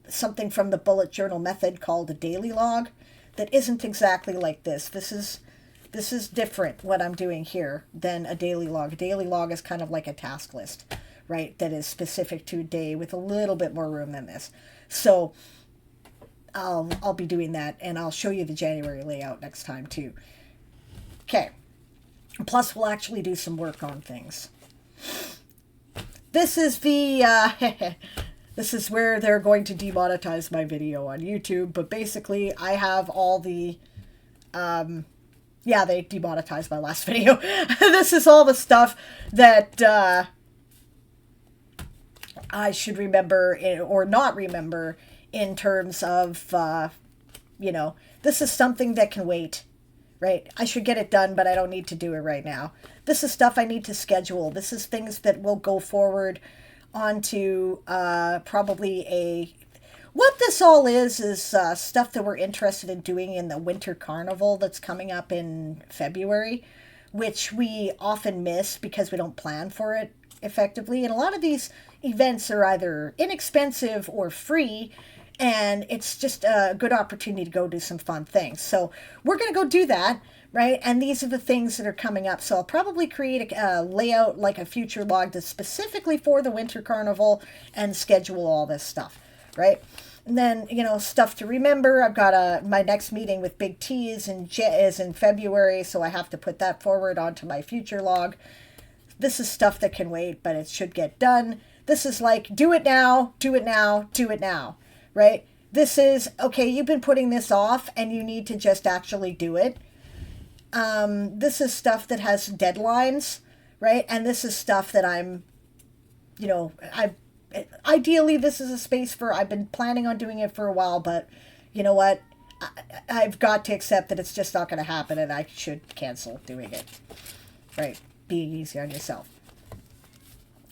something from the bullet journal method called a daily log that isn't exactly like this. This is different, what I'm doing here, than a daily log. A daily log is kind of like a task list, right, that is specific to a day with a little bit more room than this. So I'll be doing that, and I'll show you the January layout next time too. Okay. Plus, we'll actually do some work on things. This is the, this is where they're going to demonetize my video on YouTube, but basically I have all the, yeah, they demonetized my last video. This is all the stuff that I should remember or not remember in terms of, this is something that can wait. Right? I should get it done, but I don't need to do it right now. This is stuff I need to schedule. This is things that will go forward onto probably what this all is stuff that we're interested in doing in the winter carnival that's coming up in February, which we often miss because we don't plan for it effectively. And a lot of these events are either inexpensive or free, and it's just a good opportunity to go do some fun things. So we're going to go do that, right? And these are the things that are coming up. So I'll probably create a layout, like a future log that's specifically for the Winter Carnival and schedule all this stuff, right? And then, stuff to remember. I've got my next meeting with Big T is in February, so I have to put that forward onto my future log. This is stuff that can wait, but it should get done. This is like, do it now, do it now, do it now. Right? This is, okay, you've been putting this off and you need to just actually do it. This is stuff that has deadlines, right? And this is stuff that I'm, ideally this is a space for, I've been planning on doing it for a while, but you know what? I've got to accept that it's just not going to happen and I should cancel doing it. Right? Being easy on yourself.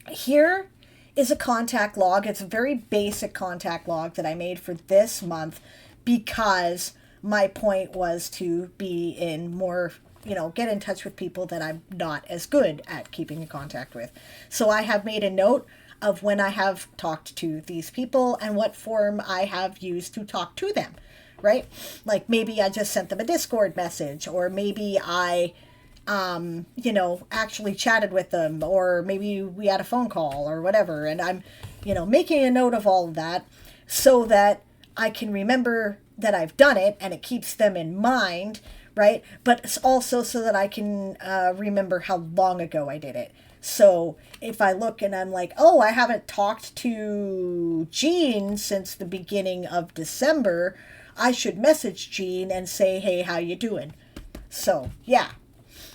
Here is a contact log. It's a very basic contact log that I made for this month because my point was to be in more, get in touch with people that I'm not as good at keeping in contact with. So I have made a note of when I have talked to these people and what form I have used to talk to them, right? Like maybe I just sent them a Discord message, or maybe I, actually chatted with them, or maybe we had a phone call or whatever. And I'm, making a note of all of that so that I can remember that I've done it and it keeps them in mind, right? But it's also so that I can remember how long ago I did it. So if I look and I'm like, oh, I haven't talked to Jean since the beginning of December, I should message Jean and say, hey, how you doing? So, yeah,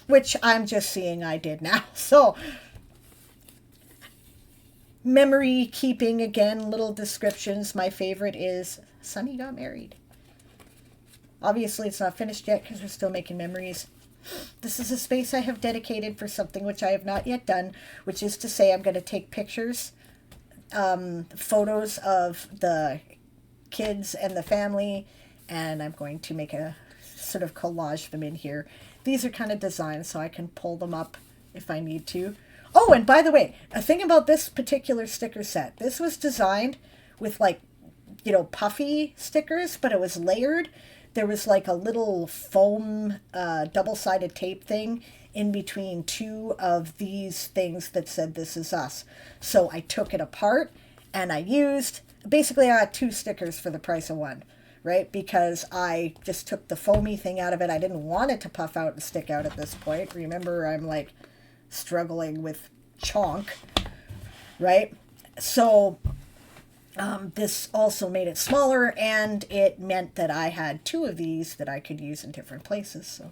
which I'm just seeing I did now. So memory keeping, again, little descriptions. My favorite is Sunny got married. Obviously, it's not finished yet because we're still making memories. This is a space I have dedicated for something which I have not yet done, which is to say I'm going to take pictures, photos of the kids and the family, and I'm going to make a sort of collage them in here. These are kind of designed so I can pull them up if I need to. Oh, and by the way, a thing about this particular sticker set, this was designed with puffy stickers, but it was layered. There was like a little foam double-sided tape thing in between two of these things that said "This is us." So I took it apart and I got 2 stickers for the price of 1, right? Because I just took the foamy thing out of it. I didn't want it to puff out and stick out at this point. Remember, I'm like struggling with chonk, right? So this also made it smaller, and it meant that I had 2 of these that I could use in different places. So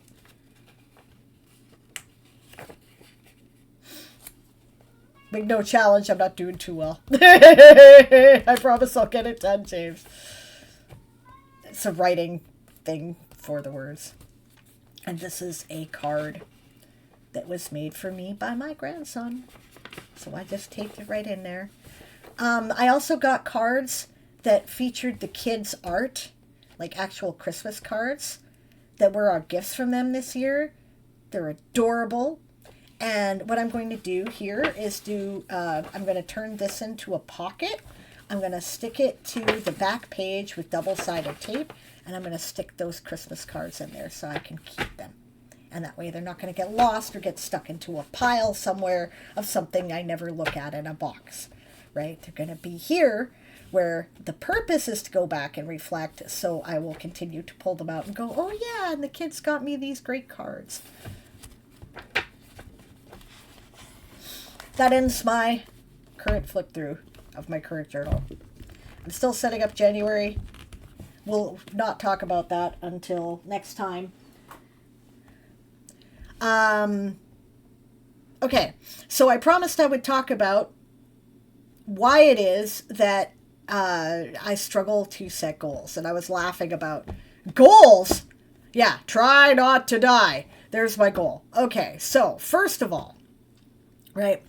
big no challenge. I'm not doing too well. I promise I'll get it done, James. It's a writing thing for the words. And this is a card that was made for me by my grandson. So I just taped it right in there. I also got cards that featured the kids' art, like actual Christmas cards that were our gifts from them this year. They're adorable. And what I'm going to do here is I'm going to turn this into a pocket. I'm going to stick it to the back page with double-sided tape, and I'm going to stick those Christmas cards in there so I can keep them. And that way they're not going to get lost or get stuck into a pile somewhere of something I never look at in a box. Right? They're going to be here where the purpose is to go back and reflect, so I will continue to pull them out and go, oh yeah, and the kids got me these great cards. That ends my current flip through of my current journal. I'm still setting up January. We'll not talk about that until next time. Okay, so I promised I would talk about why it is that I struggle to set goals. And I was laughing about goals. Yeah, try not to die. There's my goal. Okay, so first of all, right,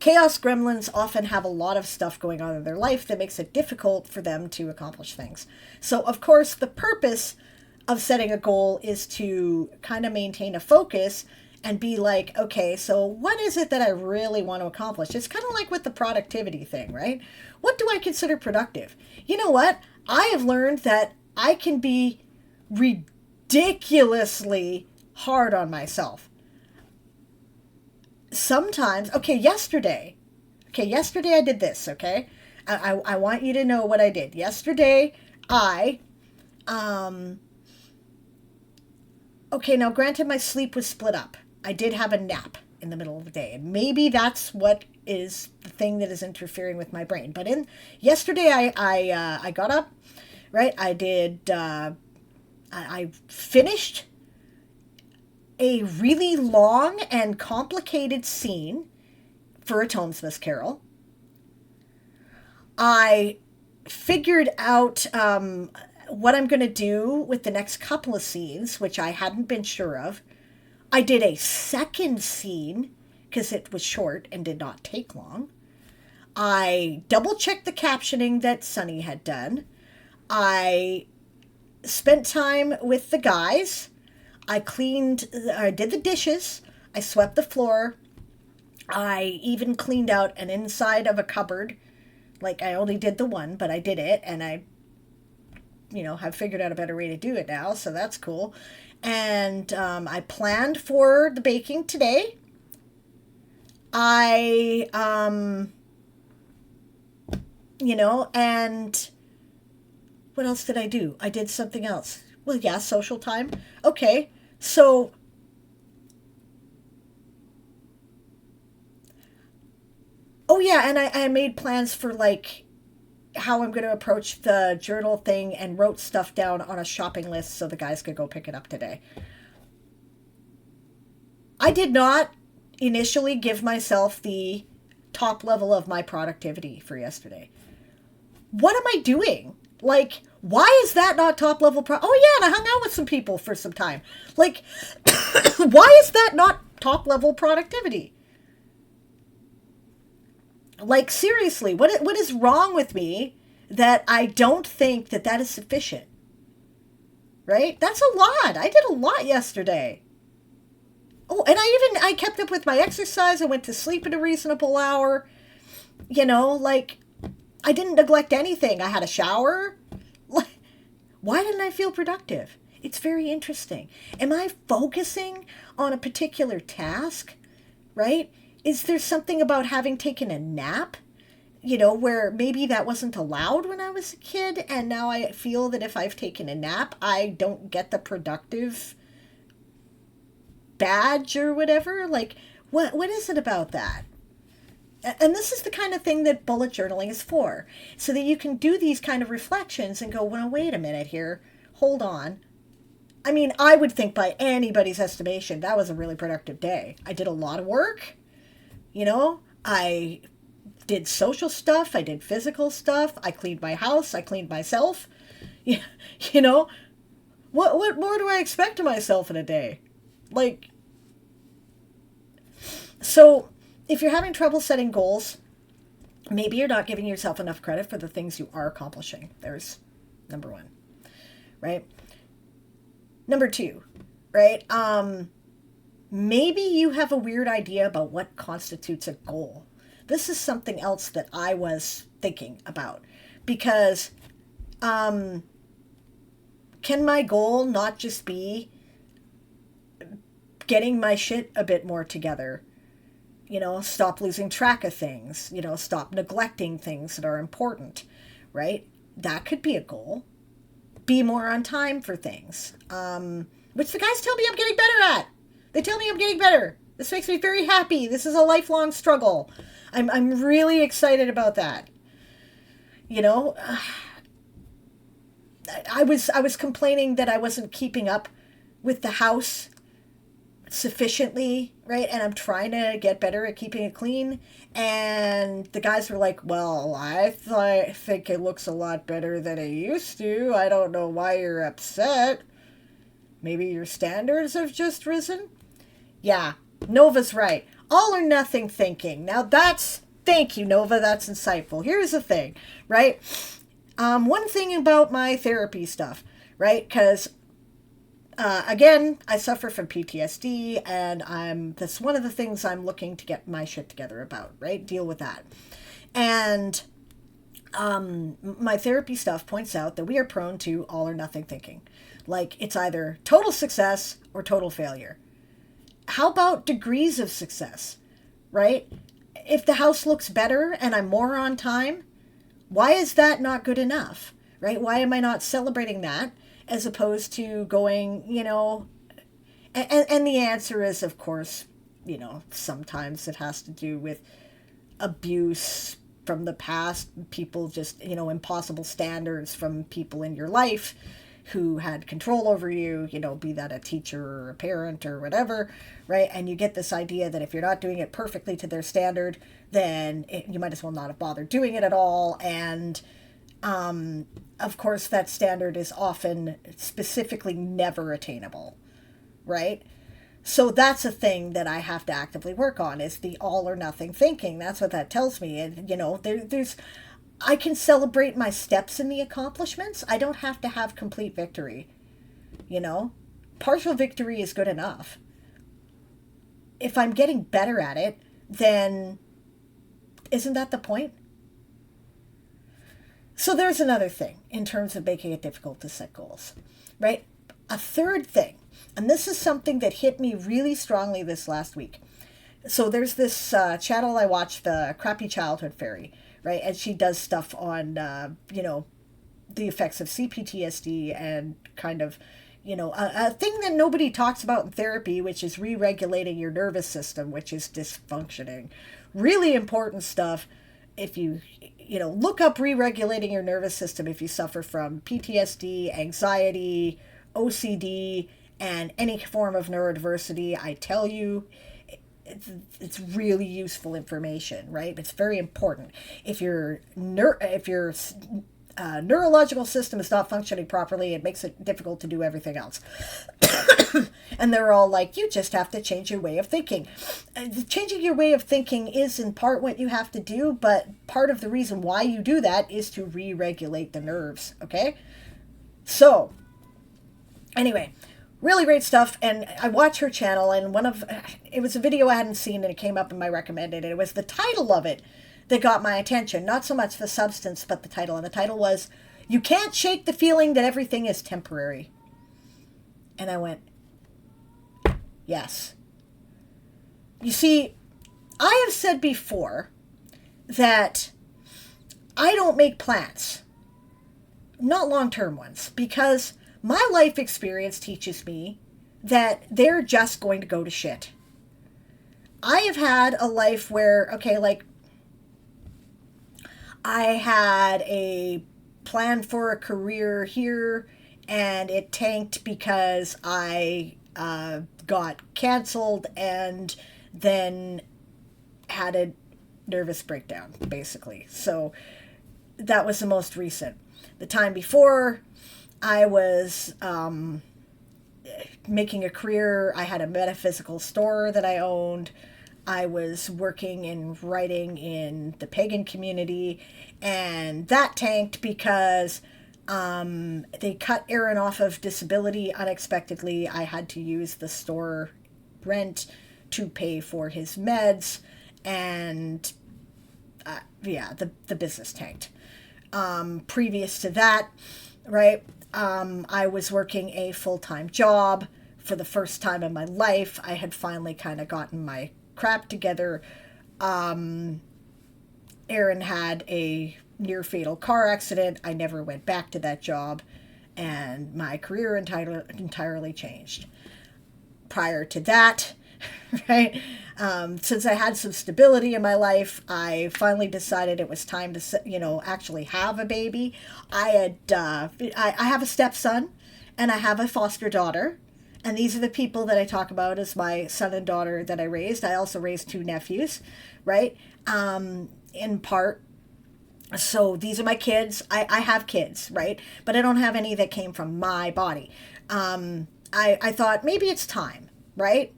Chaos Gremlins often have a lot of stuff going on in their life that makes it difficult for them to accomplish things. So, of course, the purpose of setting a goal is to kind of maintain a focus and be like, okay, so what is it that I really want to accomplish? It's kind of like with the productivity thing, right? What do I consider productive? You know what? I have learned that I can be ridiculously hard on myself. Sometimes, yesterday I did this, okay? I want you to know what I did. Yesterday, now granted my sleep was split up. I did have a nap in the middle of the day, and maybe that's what is the thing that is interfering with my brain. But yesterday I got up, right? I finished a really long and complicated scene for A Tonesmith Carol. I figured out what I'm going to do with the next couple of scenes, which I hadn't been sure of. I did a second scene because it was short and did not take long. I double-checked the captioning that Sunny had done. I spent time with the guys. I did the dishes, I swept the floor, I even cleaned out an inside of a cupboard. Like, I only did the one, but I did it, and I, have figured out a better way to do it now, so that's cool. And I planned for the baking today. I, and what else did I do? I did something else. Well, yeah, social time. Okay, so oh yeah, and I made plans for like how I'm going to approach the journal thing and wrote stuff down on a shopping list so the guys could go pick it up today. I did not initially give myself the top level of my productivity for yesterday. What am I doing? Like, why is that not top level oh yeah, and I hung out with some people for some time. Like, why is that not top level productivity? Like, seriously, what is wrong with me that I don't think that that is sufficient? Right? That's a lot. I did a lot yesterday. Oh, and I kept up with my exercise. I went to sleep at a reasonable hour. Like, I didn't neglect anything. I had a shower. Why didn't I feel productive? It's very interesting. Am I focusing on a particular task? Right? Is there something about having taken a nap, where maybe that wasn't allowed when I was a kid, and now I feel that if I've taken a nap, I don't get the productive badge or whatever? Like, what is it about that? And this is the kind of thing that bullet journaling is for, so that you can do these kind of reflections and go, well, wait a minute here, hold on. I mean, I would think by anybody's estimation, that was a really productive day. I did a lot of work. I did social stuff, I did physical stuff, I cleaned my house, I cleaned myself. You know, what more do I expect of myself in a day? Like, so if you're having trouble setting goals, maybe you're not giving yourself enough credit for the things you are accomplishing. There's number one, right? Number two, right? Maybe you have a weird idea about what constitutes a goal. This is something else that I was thinking about, because can my goal not just be getting my shit a bit more together? Stop losing track of things, stop neglecting things that are important, right? That could be a goal. Be more on time for things, which the guys tell me I'm getting better at. They tell me I'm getting better. This makes me very happy. This is a lifelong struggle. I'm really excited about that. I was complaining that I wasn't keeping up with the house sufficiently, right? And I'm trying to get better at keeping it clean. And the guys were like, well, I think it looks a lot better than it used to. I don't know why you're upset. Maybe your standards have just risen? Yeah, Nova's right. All or nothing thinking. Now thank you, Nova, that's insightful. Here's the thing, right? One thing about my therapy stuff, right? Because again, I suffer from PTSD, and that's one of the things I'm looking to get my shit together about, right? Deal with that. And my therapy stuff points out that we are prone to all or nothing thinking. Like, it's either total success or total failure. How about degrees of success, right? If the house looks better and I'm more on time, why is that not good enough, right? Why am I not celebrating that as opposed to going, and the answer is, of course, sometimes it has to do with abuse from the past, people just, impossible standards from people in your life who had control over you, be that a teacher or a parent or whatever, right? And you get this idea that if you're not doing it perfectly to their standard, then you might as well not have bothered doing it at all. And of course, that standard is often specifically never attainable, right? So that's a thing that I have to actively work on, is the all or nothing thinking. That's what that tells me. And, there's I can celebrate my steps in the accomplishments. I don't have to have complete victory, partial victory is good enough. If I'm getting better at it, then isn't that the point? So there's another thing in terms of making it difficult to set goals, right? A third thing, and this is something that hit me really strongly this last week. So there's this channel I watch, the Crappy Childhood Fairy, right? And she does stuff on, the effects of CPTSD and kind of, a thing that nobody talks about in therapy, which is re-regulating your nervous system, which is dysfunctioning. Really important stuff. If you look up re-regulating your nervous system if you suffer from PTSD, anxiety, OCD, and any form of neurodiversity, I tell you, it's really useful information, right? It's very important. If your neurological system is not functioning properly, it makes it difficult to do everything else. And they're all like, you just have to change your way of thinking. Changing your way of thinking is in part what you have to do, but part of the reason why you do that is to re-regulate the nerves, okay? So, anyway, really great stuff, and I watch her channel, and it was a video I hadn't seen, and it came up in my recommended, and it was the title of it that got my attention. Not so much the substance, but the title. And the title was, "You Can't Shake the Feeling That Everything is Temporary." And I went, yes. You see, I have said before that I don't make plans, not long-term ones, because my life experience teaches me that they're just going to go to shit. I have had a life where, I had a plan for a career here, and it tanked because I got canceled and then had a nervous breakdown, basically. So that was the most recent. The time before, I was making a career. I had a metaphysical store that I owned. I was working in writing in the pagan community, and that tanked because they cut Aaron off of disability unexpectedly. I had to use the store rent to pay for his meds, and the business tanked. Previous to that, right, I was working a full-time job for the first time in my life. I had finally kind of gotten my crap together. Aaron had a near fatal car accident. I never went back to that job, and my career entirely changed. Prior to that, right, since I had some stability in my life, I finally decided it was time to, actually have a baby. I have a stepson, and I have a foster daughter. And these are the people that I talk about as my son and daughter that I raised. I also raised 2 nephews, right? In part. So these are my kids. I have kids, right? But I don't have any that came from my body. I thought maybe it's time, right?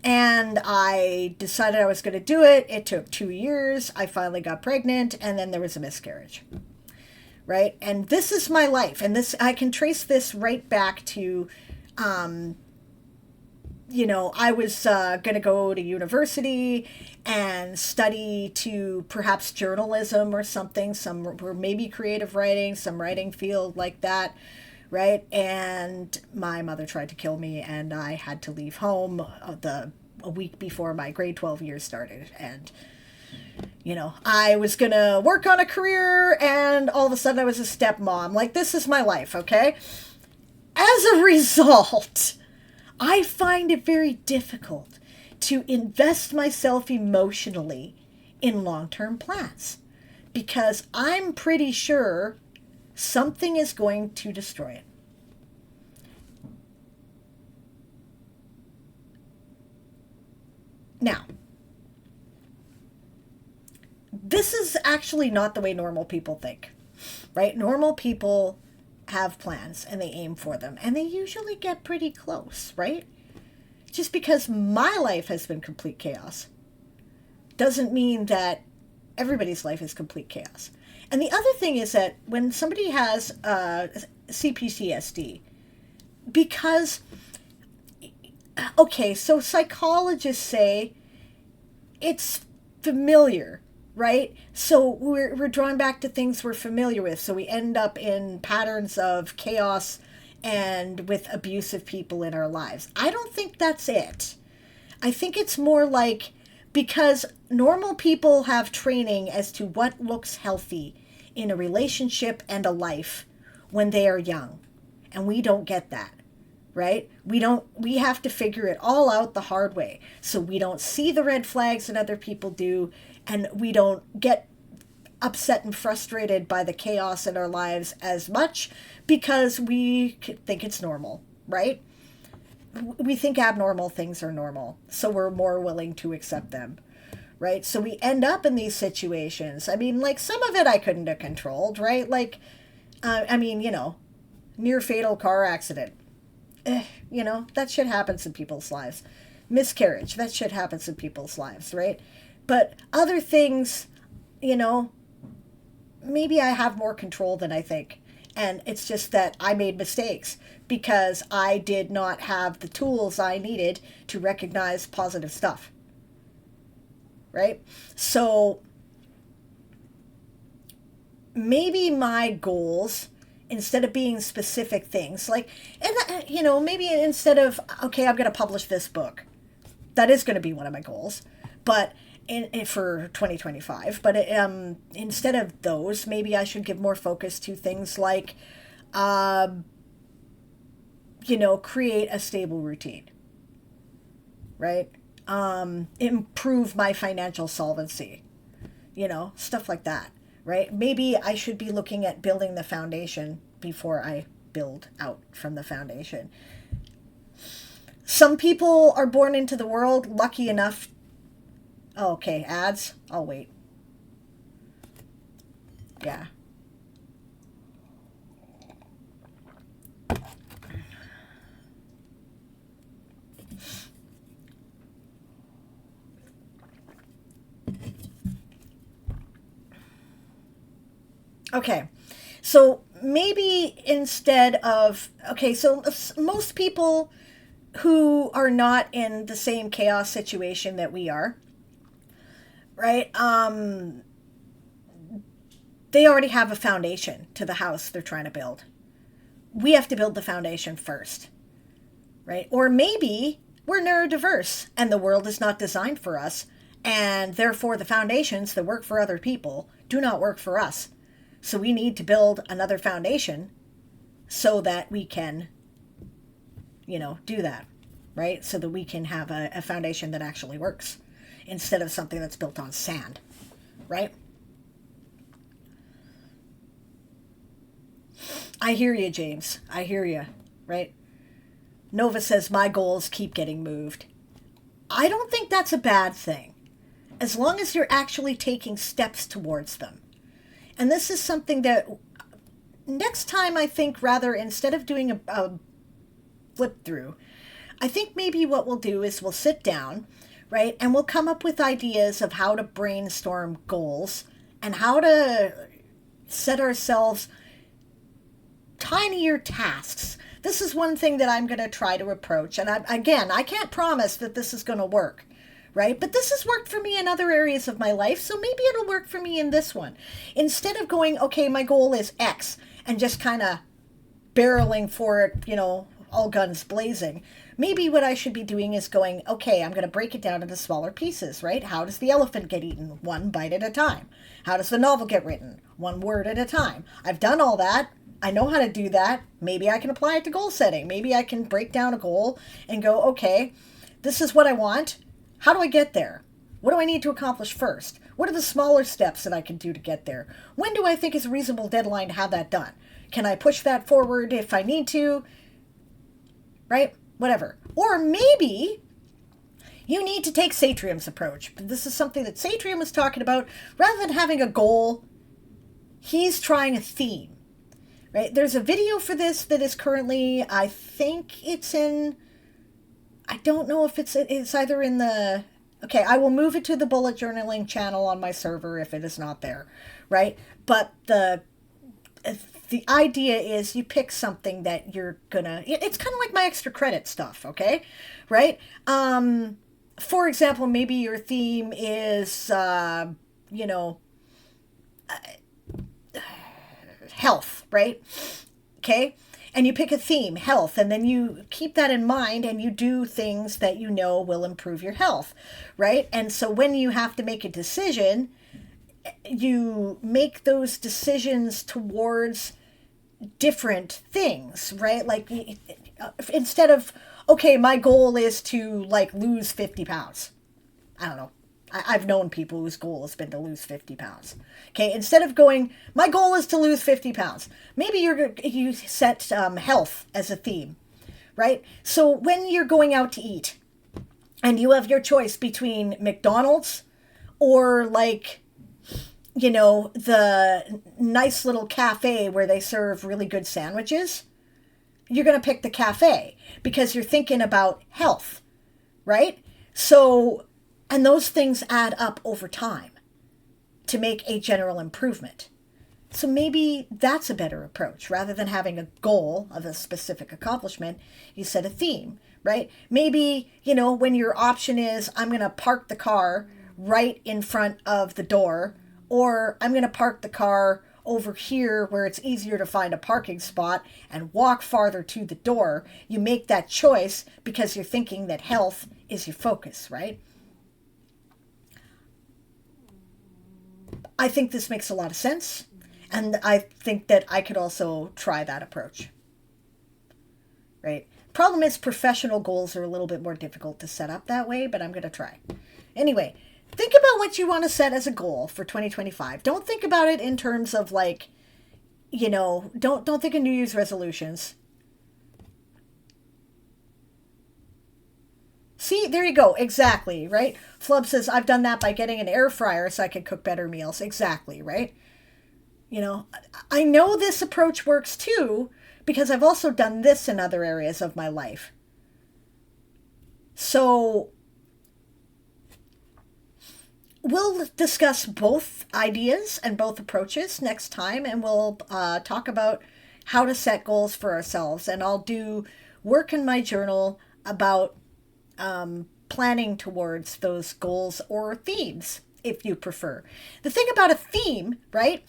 And I decided I was going to do it. It took 2 years. I finally got pregnant, and then there was a miscarriage, right? And this is my life. And I can trace this right back to... I was going to go to university and study to perhaps journalism or something, or maybe creative writing, some writing field like that, right? And my mother tried to kill me, and I had to leave home a week before my grade 12 year started. And, I was going to work on a career, and all of a sudden I was a stepmom. Like, this is my life, okay? As a result, I find it very difficult to invest myself emotionally in long-term plans because I'm pretty sure something is going to destroy it. Now, this is actually not the way normal people think, right? Normal people have plans and they aim for them, and they usually get pretty close, right? Just because my life has been complete chaos doesn't mean that everybody's life is complete chaos. And the other thing is that when somebody has CPTSD, because Okay, so psychologists say it's familiar, right? So we're drawn back to things we're familiar with. So we end up in patterns of chaos and with abusive people in our lives. I don't think that's it. I think it's more like because normal people have training as to what looks healthy in a relationship and a life when they are young. And we don't get that, right? We have to figure it all out the hard way. So we don't see the red flags that other people do, and we don't get upset and frustrated by the chaos in our lives as much because we think it's normal, right? We think abnormal things are normal, so we're more willing to accept them, right? So we end up in these situations. I mean, like, some of it I couldn't have controlled, right? Like, I mean, near fatal car accident. That shit happens in people's lives. Miscarriage, that shit happens in people's lives, right? But other things, maybe I have more control than I think. And it's just that I made mistakes because I did not have the tools I needed to recognize positive stuff. Right? So maybe my goals, instead of being specific things, like, and maybe instead of, okay, I'm going to publish this book, that is going to be one of my goals, but for 2025. But instead of those, maybe I should give more focus to things like, create a stable routine, right? Improve my financial solvency, stuff like that, right? Maybe I should be looking at building the foundation before I build out from the foundation. Some people are born into the world lucky enough. Oh, okay, ads. I'll wait. Yeah. Okay, so maybe instead of, okay, so most people who are not in the same chaos situation that we are, right? They already have a foundation to the house they're trying to build. We have to build the foundation first, right? Or maybe we're neurodiverse and the world is not designed for us, and therefore the foundations that work for other people do not work for us. So we need to build another foundation so that we can, do that, right? So that we can have a foundation that actually works instead of something that's built on sand, right? I hear you, James. I hear you, right? Nova says, my goals keep getting moved. I don't think that's a bad thing, as long as you're actually taking steps towards them. And this is something that next time, I think, rather, instead of doing a flip through, I think maybe what we'll do is we'll sit down, right? And we'll come up with ideas of how to brainstorm goals and how to set ourselves tinier tasks. This is one thing that I'm going to try to approach. And I can't promise that this is going to work, right? But this has worked for me in other areas of my life, so maybe it'll work for me in this one. Instead of going, okay, my goal is X, and just kind of barreling for it, all guns blazing, maybe what I should be doing is going, okay, I'm going to break it down into smaller pieces, right? How does the elephant get eaten? One bite at a time. How does the novel get written? One word at a time. I've done all that. I know how to do that. Maybe I can apply it to goal setting. Maybe I can break down a goal and go, okay, this is what I want. How do I get there? What do I need to accomplish first? What are the smaller steps that I can do to get there? When do I think is a reasonable deadline to have that done? Can I push that forward if I need to? Right? Whatever. Or maybe you need to take Satrium's approach. This is something that Satrium was talking about. Rather than having a goal, he's trying a theme. Right? There's a video for this that is currently, I think it's in, I don't know if it's either in the, okay, I will move it to the bullet journaling channel on my server if it is not there, right? But the the idea is you pick something that you're gonna, it's kind of like my extra credit stuff, okay? Right? For example, maybe your theme is, you know, health, right? Okay? And you pick a theme, health, and then you keep that in mind and you do things that you know will improve your health, right? And so when you have to make a decision, you make those decisions towards different things, right? Like instead of, okay, my goal is to like lose 50 pounds. I don't know. I've known people whose goal has been to lose 50 pounds. Okay, instead of going, my goal is to lose 50 pounds. Maybe you set health as a theme, right? So when you're going out to eat and you have your choice between McDonald's or like, you know, the nice little cafe where they serve really good sandwiches, you're going to pick the cafe because you're thinking about health, right? So, and those things add up over time to make a general improvement. So maybe that's a better approach. Rather than having a goal of a specific accomplishment, you set a theme, right? Maybe, you know, when your option is, I'm going to park the car right in front of the door, or I'm going to park the car over here where it's easier to find a parking spot and walk farther to the door. You make that choice because you're thinking that health is your focus, right? I think this makes a lot of sense, and I think that I could also try that approach, right? Problem is professional goals are a little bit more difficult to set up that way, but I'm going to try. Anyway, think about what you want to set as a goal for 2025. Don't think about it in terms of like, you know, don't think of New Year's resolutions. See, there you go. Exactly, right? Flub says, I've done that by getting an air fryer so I can cook better meals. Exactly, right? You know, I know this approach works too because I've also done this in other areas of my life. So we'll discuss both ideas and both approaches next time, and we'll talk about how to set goals for ourselves. And I'll do work in my journal about planning towards those goals or themes, if you prefer. The thing about a theme, right,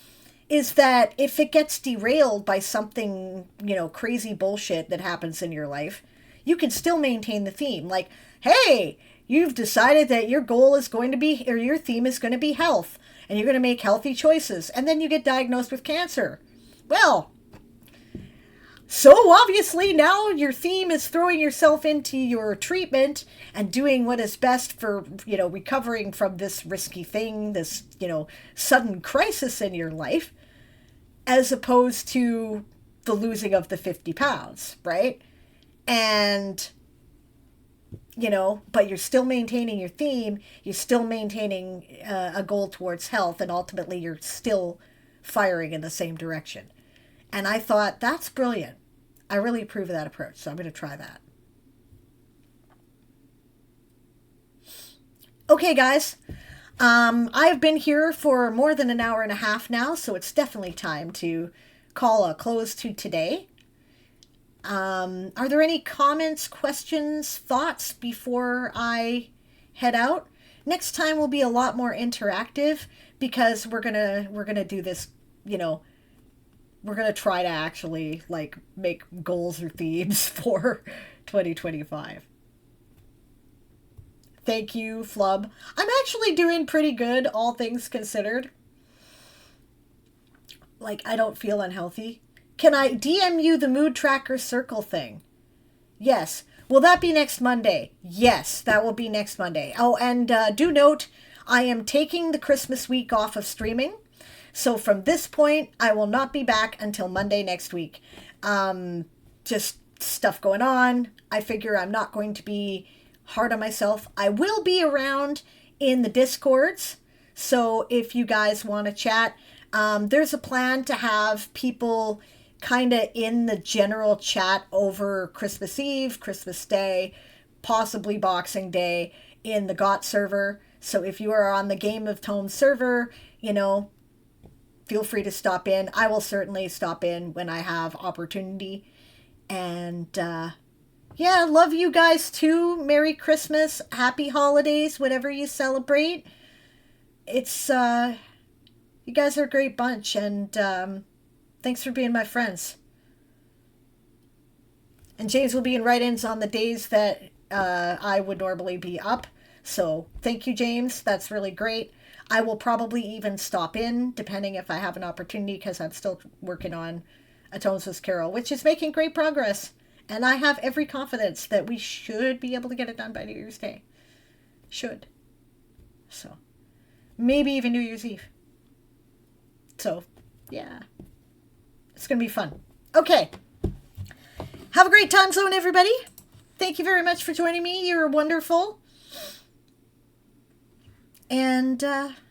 is that if it gets derailed by something, you know, crazy bullshit that happens in your life, you can still maintain the theme. Like, hey, you've decided that your goal is going to be, or your theme is going to be health, and you're going to make healthy choices, and then you get diagnosed with cancer. Well, so obviously now your theme is throwing yourself into your treatment and doing what is best for, you know, recovering from this risky thing, this, you know, sudden crisis in your life, as opposed to the losing of the 50 pounds, right? And, you know, but you're still maintaining your theme, you're still maintaining a goal towards health, and ultimately you're still firing in the same direction. And I thought, that's brilliant. I really approve of that approach, so I'm going to try that. Okay, guys. I've been here for more than an hour and a half now, so it's definitely time to call a close to today. Are there any comments, questions, thoughts before I head out? Next time will be a lot more interactive because we're gonna do this, you know, we're going to try to actually like make goals or themes for 2025. Thank you, Flub. I'm actually doing pretty good, all things considered. Like, I don't feel unhealthy. Can I DM you the mood tracker circle thing? Yes. Will that be next Monday? Yes, that will be next Monday. Oh, and do note, I am taking the Christmas week off of streaming. So from this point, I will not be back until Monday next week. Just stuff going on. I figure I'm not going to be hard on myself. I will be around in the Discords. So if you guys want to chat, there's a plan to have people kind of in the general chat over Christmas Eve, Christmas Day, possibly Boxing Day in the GOT server. So if you are on the Game of Tomes server, you know, feel free to stop in. I will certainly stop in when I have opportunity. And yeah, love you guys too. Merry Christmas, happy holidays, whatever you celebrate. It's you guys are a great bunch, and thanks for being my friends. And James will be in write-ins on the days that I would normally be up. So thank you, James. That's really great. I will probably even stop in, depending if I have an opportunity, because I'm still working on A Tones Carol, which is making great progress. And I have every confidence that we should be able to get it done by New Year's Day. Should. So, maybe even New Year's Eve. So, yeah. It's going to be fun. Okay. Have a great time zone, everybody. Thank you very much for joining me. You're wonderful. And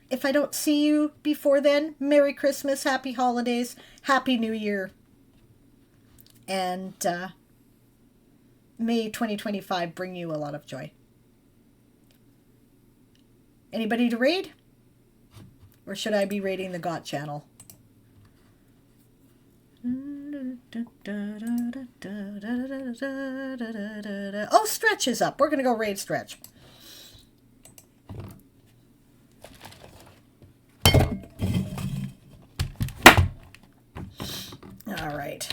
if I don't see you before then, Merry Christmas, Happy Holidays, Happy New Year. And may 2025 bring you a lot of joy. Anybody to raid? Or should I be raiding the GOT channel? Oh, Stretch is up. We're going to go raid Stretch. All right.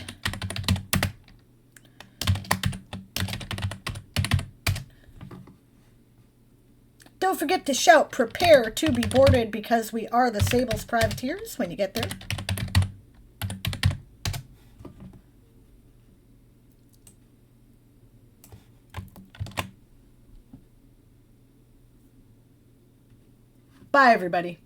Don't forget to shout, prepare to be boarded, because we are the Sable's privateers when you get there. Bye, everybody.